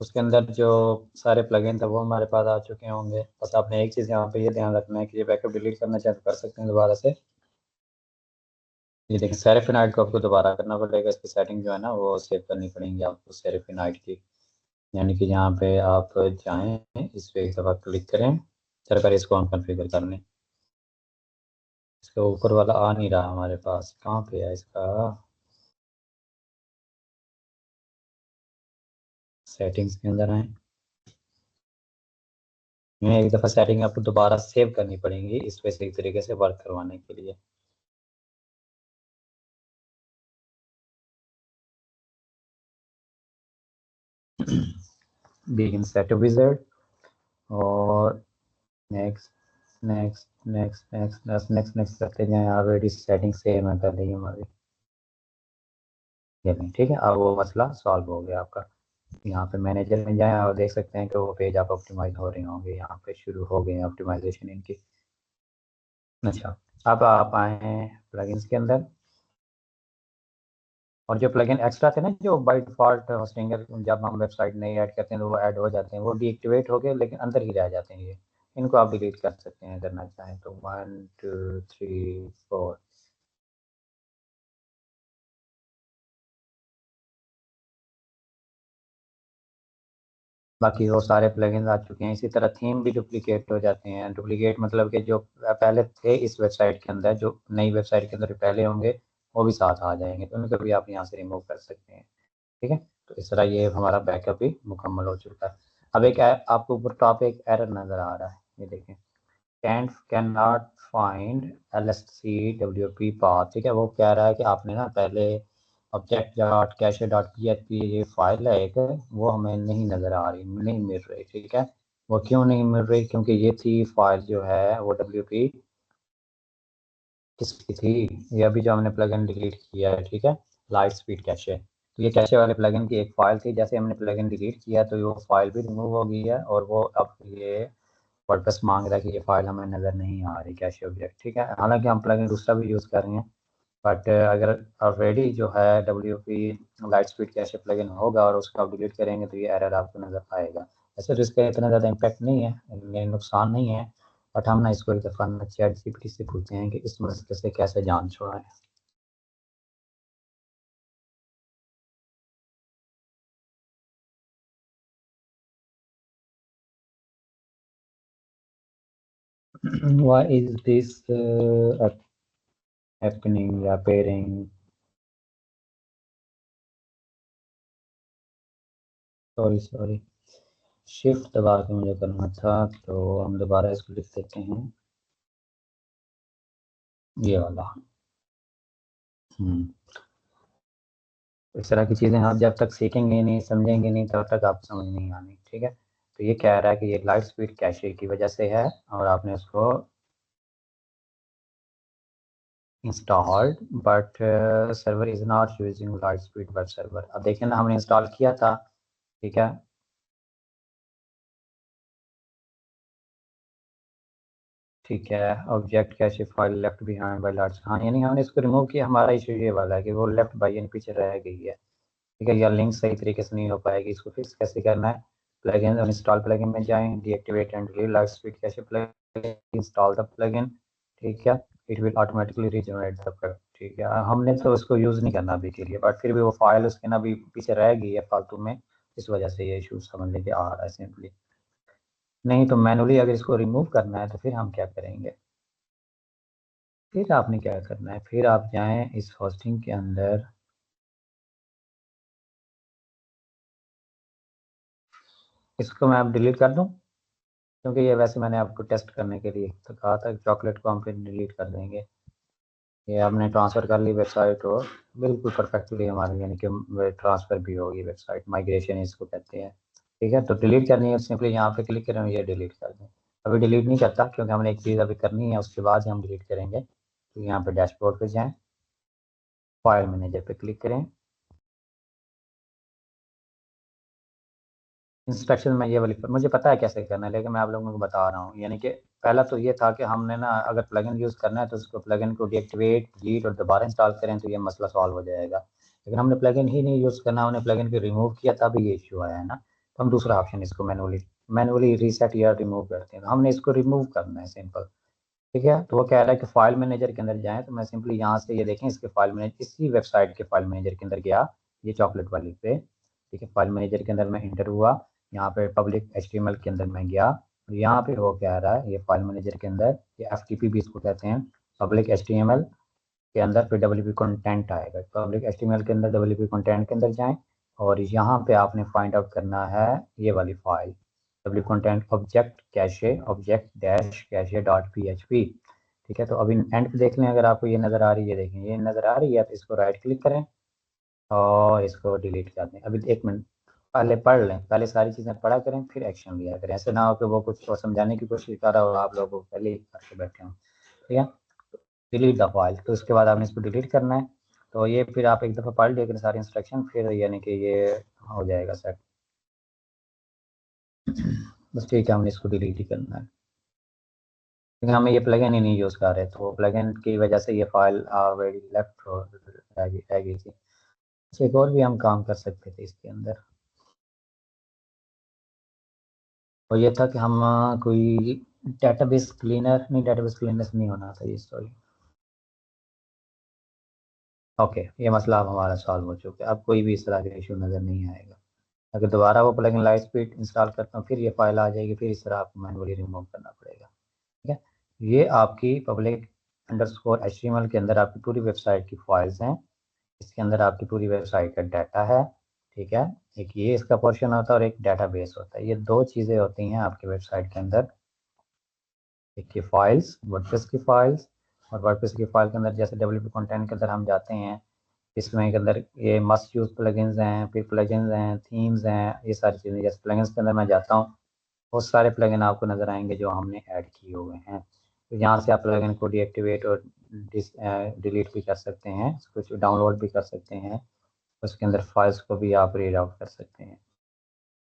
उसके अंदर जो सारे प्लगइन थे वो हमारे पास आ चुके होंगे। बस आपने एक चीज़ यहाँ पे ये ध्यान रखना है कि ये बैकअप डिलीट करना चाहे तो कर सकते हैं दोबारा से। ये देखिए, सेरेफिनाइट को आपको दोबारा करना पड़ेगा, इसकी सेटिंग जो है ना वो सेव करनी पड़ेंगी आपको सेरेफिनाइट की। यानी कि यहाँ पे आप जाएं, इस पर एक दफ़ा क्लिक करें, चल कर इसको हम कॉन्फ़िगर कर लें। इसका ऊपर वाला आ नहीं रहा हमारे पास, कहाँ पे है इसका? सेटिंग्स के अंदर आए, मैं एक दफ़ा सेटिंग आपको दोबारा सेव करनी पड़ेंगी इस पे सही तरीके से वर्क करवाने के लिए। begin set wizard और next next next next next next next करते जाएं। ऑलरेडी सेटिंग सेम है पहले ही हमारी। ये नहीं, ठीक है, अब वो मसला सॉल्व हो गया आपका। यहाँ पे मैनेजर में जाएं और देख सकते हैं कि वो पेज आप ऑप्टिमाइज हो रहे होंगे, यहाँ पे शुरू हो गए ऑप्टिमाइजेशन इनकी। अच्छा, अब आप आए हैं प्लगइन्स के अंदर और जो प्लगइन एक्स्ट्रा थे ना जो बाय डिफॉल्ट होस्टिंगर जब हम वेबसाइट नहीं ऐड करते हैं तो वो ऐड हो जाते हैं, वो डीएक्टिवेट हो गए लेकिन अंदर ही रह जाते हैं। ये इनको आप डिलीट कर सकते हैं करना चाहें तो। 1 2 3 4। बाकी वो सारे प्लगइन्स आ चुके हैं। इसी तरह थीम भी डुप्लीकेट हो जाते हैं। डुप्लीकेट मतलब कि जो पहले थे इस वेबसाइट के अंदर, जो नई वेबसाइट के अंदर पहले होंगे वो भी साथ आ जाएंगे, तो उनको भी आप यहाँ से रिमूव कर सकते हैं। ठीक है, तो इस तरह ये हमारा बैकअप भी मुकम्मल हो चुका है। अब एक आपको ऊपर टॉप एक एरर नज़र आ रहा है, ये देखें, can not find LSCWP path. ठीक है, वो कह रहा है कि आपने ना पहले object dot cache dot PHP ये फाइल है एक, वो हमें नहीं नज़र आ रही, नहीं मिल रही। ठीक है, वो क्यों नहीं मिल रही? क्योंकि ये थी फाइल जो है वो WP किसकी थी, ये अभी जो हमने प्लगइन डिलीट किया है। ठीक है, लाइट स्पीड कैशे, तो ये कैशे वाले प्लगइन की एक फाइल थी। जैसे हमने प्लगइन डिलीट किया तो वो फाइल भी रिमूव हो गई है और वो अब ये वर्डप्रेस मांग रहा है कि ये फाइल हमें नज़र नहीं आ रही कैशे ऑब्जेक्ट, ठीक है। हालांकि हम प्लगइन दूसरा भी यूज़ कर रहे हैं, बट अगर ऑलरेडी जो है WP light speed cache plugin होगा और उसको आप डिलीट करेंगे तो ये एरर आपको नज़र आएगा। ऐसे तो इसका इतना ज़्यादा इम्पैक्ट नहीं है, ये नुकसान नहीं है, बट हम ना इसको एक दफ़ा ChatGPT से पूछते हैं कि इस मसले से कैसे जान छुड़ाएं। Why is this happening या appearing? सॉरी शिफ्ट दबा के मुझे करना था, तो हम दोबारा इसको लिख देते हैं, ये वाला। इस तरह की चीज़ें आप जब तक सीखेंगे नहीं, समझेंगे नहीं, तब तक आपको समझ नहीं आनी, ठीक है। तो ये कह रहा है कि ये लाइट स्पीड कैशे की वजह से है और आपने उसको installed, but server is not using light speed web server. अब देखें ना, हमने इंस्टॉल किया था, ठीक है, ठीक है। Object cache file left behind by large, हाँ, यानी हमने इसको रिमूव किया। हमारा इशू ये वाला है कि वो लेफ्ट बाय यानी पीछे रह गई है, ठीक है, या लिंक सही तरीके से नहीं हो पाएगी। इसको फिक्स कैसे करना है? प्लगइन इंस्टॉल प्लगइन में जाएं, deactivate and delete light speed cache plugin, install the plugin, ठीक है, it will automatically regenerate the plugin, ठीक है। हमने तो उसको यूज़ नहीं करना अभी के लिए, बट फिर भी वो फाइल उसके ना भी पीछे रह गई है फालतू में, इस वजह से ये इशू समझ लीजिए आ रहा है सिंपली। नहीं तो मैनुअली अगर इसको रिमूव करना है तो फिर हम क्या करेंगे? फिर आपने क्या करना है, फिर आप जाएं इस होस्टिंग के अंदर, इसको मैं अब डिलीट कर दूं, क्योंकि ये वैसे मैंने आपको टेस्ट करने के लिए तो कहा था कि चॉकलेट को हम फिर डिलीट कर देंगे। ये हमने ट्रांसफ़र कर ली वेबसाइट और बिल्कुल परफेक्टली हमारी यानी कि ट्रांसफ़र भी होगी वेबसाइट, माइग्रेशन इसको कहते हैं, ठीक है। तो डिलीट करनी है, सिंपली यहाँ पे क्लिक करें, ये डिलीट कर दें। अभी डिलीट नहीं करता क्योंकि हमने एक चीज़ अभी करनी है, उसके बाद ही हम डिलीट करेंगे। तो यहाँ पे डैशबोर्ड पे जाएँ, फाइल मैनेजर पे क्लिक करें, इंस्ट्रक्शन में ये वाली मुझे पता है कैसे करना है, लेकिन मैं आप लोगों को बता रहा हूँ। यानी कि पहला तो ये था कि हमने ना अगर प्लगइन यूज़ करना है तो उसको प्लगइन को डीएक्टिवेट, डिलीट और दोबारा इंस्टॉल करें तो ये मसला सॉल्व हो जाएगा। लेकिन हमने प्लगइन ही नहीं यूज़ करना, हमने प्लगइन को रिमूव किया तब ये इशू आया है ना। तो हम दूसरा ऑप्शन इसको मैनुअली रीसेट या रिमूव करते हैं। तो हमने इसको रिमूव करना है सिंपल, ठीक है। तो वो कह रहा है कि फाइल मैनेजर के अंदर जाएँ, तो मैं सिंपली यहाँ से ये देखें इसके फाइल मैनेजर, इसी वेबसाइट के फाइल मैनेजर के अंदर गया, ये चॉकलेट वाली पे, ठीक है। फाइल मैनेजर के अंदर मैं एंटर हुआ, यहाँ पे पब्लिक HTML के अंदर मैं गया, और यहाँ पे वो कह रहा है ये फाइल मैनेजर के अंदर, ये FTP भी इसको कहते हैं, पब्लिक HTML के अंदर फिर WP कंटेंट आएगा। पब्लिक HTML के अंदर WP कंटेंट के अंदर जाएँ और यहाँ पे आपने फाइंड आउट करना है ये वाली file, WP content object cache object dash cache dot PHP, ठीक है। तो अभी एंड पे देख लें, अगर आपको ये नज़र आ रही है, देखें ये नज़र आ रही है, तो इसको राइट क्लिक करें और इसको डिलीट कर दें। अभी 1 मिनट पहले पढ़ लें, पहले सारी चीज़ें पढ़ा करें फिर एक्शन लिया करें। ऐसे ना हो कि वो कुछ और समझाने की कोशिश कर रहा हो, आप लोगों को पहले ही करके बैठे हों, ठीक है। डिलीट द फाइल, तो उसके बाद आपने इसको डिलीट करना है। तो ये फिर आप एक दफ़ा पढ़ लिया सारे इंस्ट्रक्शन, फिर यानी कि ये हो जाएगा सेट। बस ठीक है, हमने इसको डिलीट ही करना है क्योंकि हमें ये प्लगइन ही नहीं यूज़ कर रहे, तो प्लगइन की वजह से ये फाइल ऑलरेडी लेफ्ट रह गई थी। अच्छा, एक और भी हम काम कर सकते थे इसके अंदर, और ये था कि हम कोई डेटाबेस क्लीनर, नहीं डेटाबेस क्लीनर से नहीं होना था ये, सॉरी। ओके, ये मसला अब हमारा सॉल्व हो चुका है, अब कोई भी इस तरह का इशू नज़र नहीं आएगा। अगर दोबारा वो प्लगइन लाइट स्पीड इंस्टॉल करता हूँ फिर ये फाइल आ जाएगी, फिर इस तरह आपको मैनुअली रिमूव करना पड़ेगा, ठीक है। ये आपकी पब्लिक अंडरस्कोर HTML के अंदर आपकी पूरी वेबसाइट की फाइल्स हैं, इसके अंदर आपकी पूरी वेबसाइट का डाटा है, ठीक है। एक ये इसका पोर्शन होता है और एक डाटाबेस होता है, ये दो चीज़ें होती हैं आपकी वेबसाइट के अंदर। एक ये फाइल्स, वर्डप्रेस की फाइल्स, और वर्डप्रेस की फाइल के अंदर जैसे WP कंटेंट के अंदर हम जाते हैं, इसमें के अंदर ये मस्ट यूज़ प्लगइन्स हैं, फिर प्लगइन्स हैं, थीम्स हैं, ये सारी चीज़ें। जैसे प्लगइन्स के अंदर मैं जाता हूँ, बहुत सारे प्लगइन आपको नज़र आएंगे जो हमने ऐड किए हुए हैं। तो यहाँ से आप प्लगइन को डीएक्टिवेट और डिलीट भी कर सकते हैं, कुछ डाउनलोड भी कर सकते हैं, उसके अंदर फाइल्स को भी आप रीड आउट कर सकते हैं।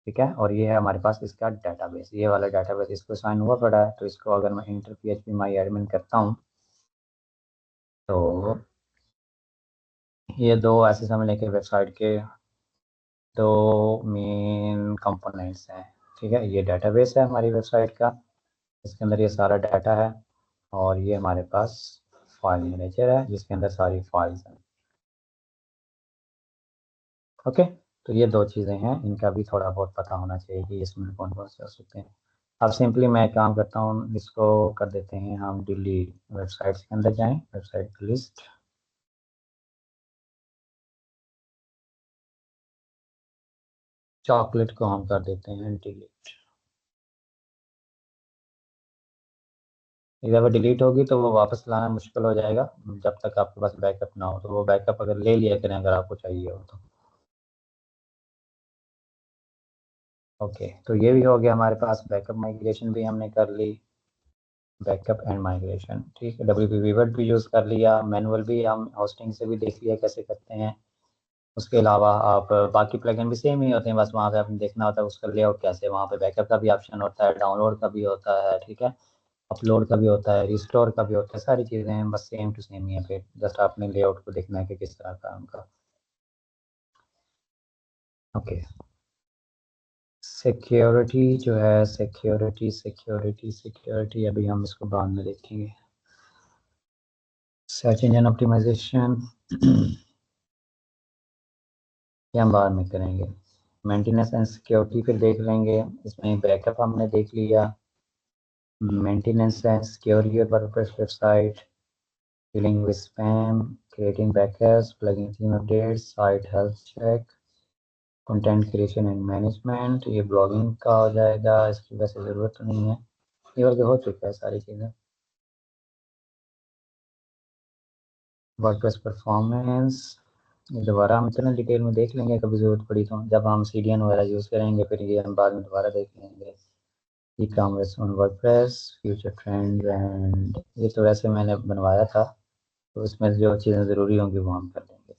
ठीक है। और ये है हमारे पास इसका डाटाबेस, ये वाला डाटाबेस इसको साइन हुआ पड़ा है। तो इसको अगर मैं इंटर PHP माई एडमिन करता हूँ तो ये दो ऐसे समझ लें कि वेबसाइट के दो मेन कंपोनेंट्स हैं। ठीक है, ये डाटाबेस है हमारी वेबसाइट का, इसके अंदर ये सारा डाटा है। और ये हमारे पास फाइल मैनेजर है जिसके अंदर सारी फाइल्स हैं। ओके, तो ये दो चीज़ें हैं, इनका भी थोड़ा बहुत पता होना चाहिए कि इसमें कौन कौन से हो सकते हैं। अब सिंपली मैं काम करता हूँ, इसको कर देते हैं हम डिलीट। वेबसाइट्स के अंदर जाएं, वेबसाइट लिस्ट, चॉकलेट को हम कर देते हैं डिलीट। जब वो डिलीट होगी तो वो वापस लाना मुश्किल हो जाएगा जब तक आपके पास बैकअप ना हो। तो वो बैकअप अगर ले लिया करें अगर आपको चाहिए हो तो। ओके, तो ये भी हो गया हमारे पास, बैकअप माइग्रेशन भी हमने कर ली, बैकअप एंड माइग्रेशन। ठीक है, WP Pivot भी यूज़ कर लिया, मैनुअल भी हम होस्टिंग से भी देख लिया कैसे करते हैं। उसके अलावा आप बाकी प्लगइन भी सेम ही होते हैं, बस वहाँ पे आपने देखना होता है उसका लेआउट कैसे। वहाँ पे बैकअप का भी ऑप्शन होता है, डाउनलोड का भी होता है, ठीक है, अपलोड का भी होता है, रिस्टोर का भी होता है, सारी चीज़ें हैं बस सेम टू सेम ही है। फिर जस्ट आपने लेआउट को देखना है कि किस तरह का है उनका। ओके, सिक्योरिटी जो है, सिक्योरिटी अभी हम इसको बाद में देखेंगे। सर्च इंजन ऑप्टिमाइजेशन ये हम बाद में करेंगे। मेंटेनेंस एंड सिक्योरिटी फिर देख लेंगे। इसमें बैकअप हमने देख लिया, maintenance and secure your WordPress website, dealing with spam, creating backups, plugging theme updates, site health check, content creation and management। ये ब्लॉगिंग का हो जाएगा, इसकी वैसे ज़रूरत तो नहीं है, ये वाले हो चुका है सारी चीज़ें। वर्डप्रेस परफॉर्मेंस ये दोबारा हम इतना डिटेल में देख लेंगे कभी ज़रूरत पड़ी तो, जब हम CDN वगैरह यूज़ करेंगे फिर ये हम बाद में दोबारा देख लेंगे। E commerce on WordPress, future trend, and ये तो वैसे मैंने बनवाया था तो इसमें जो चीज़ें ज़रूरी होंगी वो हम कर लेंगे।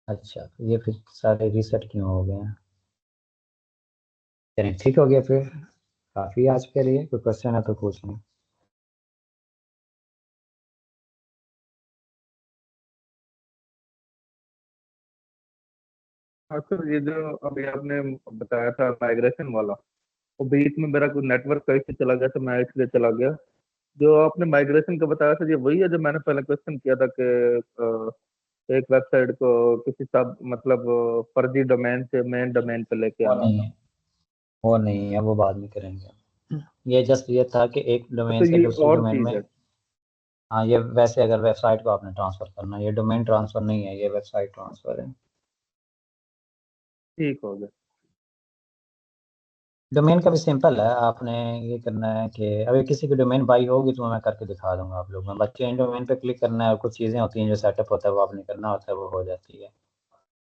अच्छा, तो ये फिर सारे रीसेट क्यों हो गए हैं? चलिए ठीक हो गया फिर, काफ़ी आज के लिए। कोई क्वेश्चन है तो पूछ लें। हाँ सर, ये जो अभी आपने बताया था माइग्रेशन वाला, वो बीच में मेरा कोई नेटवर्क का इश्यू चला गया तो मैं इसलिए चला गया। जो आपने माइग्रेशन का बताया था, ये वही है जो मैंने पहले क्वेश्चन किया था कि एक वेबसाइट को किसी सब मतलब फर्जी डोमेन से मेन डोमेन पे लेके वो आना नहीं था। है, वो नहीं है, वो बाद में करेंगे। ये जस्ट ये था कि एक डोमेन अच्छा, से ये दूसरे और डोमेन चीज में। है। हाँ, ये वैसे अगर वेबसाइट को आपने ट्रांसफ़र करना है, ये डोमेन ट्रांसफ़र नहीं है, ये वेबसाइट ट्रांसफ़र है। ठीक हो गया। डोमेन का भी सिंपल है, आपने ये करना है कि अगर किसी की डोमेन बाई होगी तो मैं करके दिखा दूंगा आप लोगों को। बच्चे इन डोमेन पे क्लिक करना है और कुछ चीज़ें होती हैं जो सेटअप होता है वो आपने करना होता है, वो हो जाती है।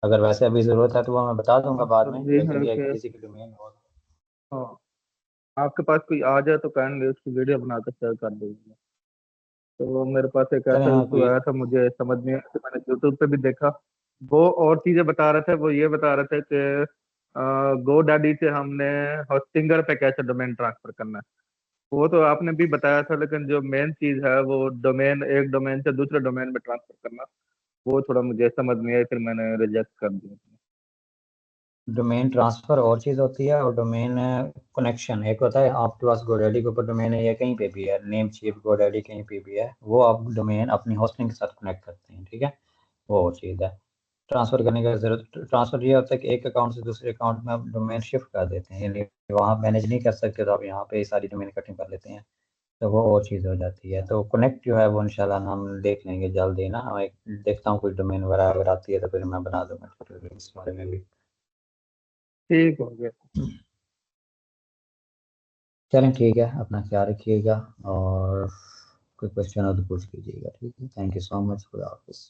अगर वैसे अभी ज़रूरत है तो वो मैं बता दूंगा हाँ बाद सर, में, ये लेकिन है ये कि किसी की डोमेन हो। हाँ, आपके पास कोई आ जाए तो काइंडली उसकी वीडियो बना कर शेयर कर दीजिए। तो मेरे पास एक चले ऐसा हाँ इशू कोई। आया था, मुझे समझ नहीं आया, तो मैंने यूट्यूब पे भी देखा। वो और चीजें बता रहे थे, वो ये बता रहे थे कि गो डैडी से हमने होस्टिंगर पे कैसे डोमेन ट्रांसफर करना है। वो तो आपने भी बताया था, लेकिन जो मेन चीज है वो डोमेन, एक डोमेन से दूसरे डोमेन में ट्रांसफर करना, वो थोड़ा मुझे समझ नहीं आई, फिर मैंने रिजेक्ट कर दिया। डोमेन ट्रांसफ़र और चीज़ होती है, और डोमेन कनेक्शन एक होता है। आपके पास गोडैडी के ऊपर डोमेन है या कहीं पे भी है, नेम चीफ गोडैडी कहीं पे भी है, वो आप डोमेन अपनी होस्टिंग के साथ कनेक्ट करते हैं, ठीक है, वो और चीज़ है। ट्रांसफ़र करने की ज़रूरत, ट्रांसफ़र ये होता है कि एक अकाउंट से दूसरे अकाउंट में आप डोमेन शिफ्ट कर देते हैं, यानी वहाँ मैनेज नहीं कर सकते तो आप यहाँ पे सारी डोमेन कटिंग कर लेते हैं, तो वो और चीज़ हो जाती है। तो कनेक्ट जो है वो इंशाल्लाह हम देख लेंगे जल्दी ना। मैं देखता हूँ कोई डोमेन वगैरह अगर आती है तो फिर मैं बना दूंगा ट्यूटोरियल इस बारे में भी। ठीक हो गया। चलें ठीक है, अपना ख्याल रखिएगा, और कोई क्वेश्चन हो तो पूछ लीजिएगा, ठीक है। थैंक यू सो मच, खुदा हाफिज़।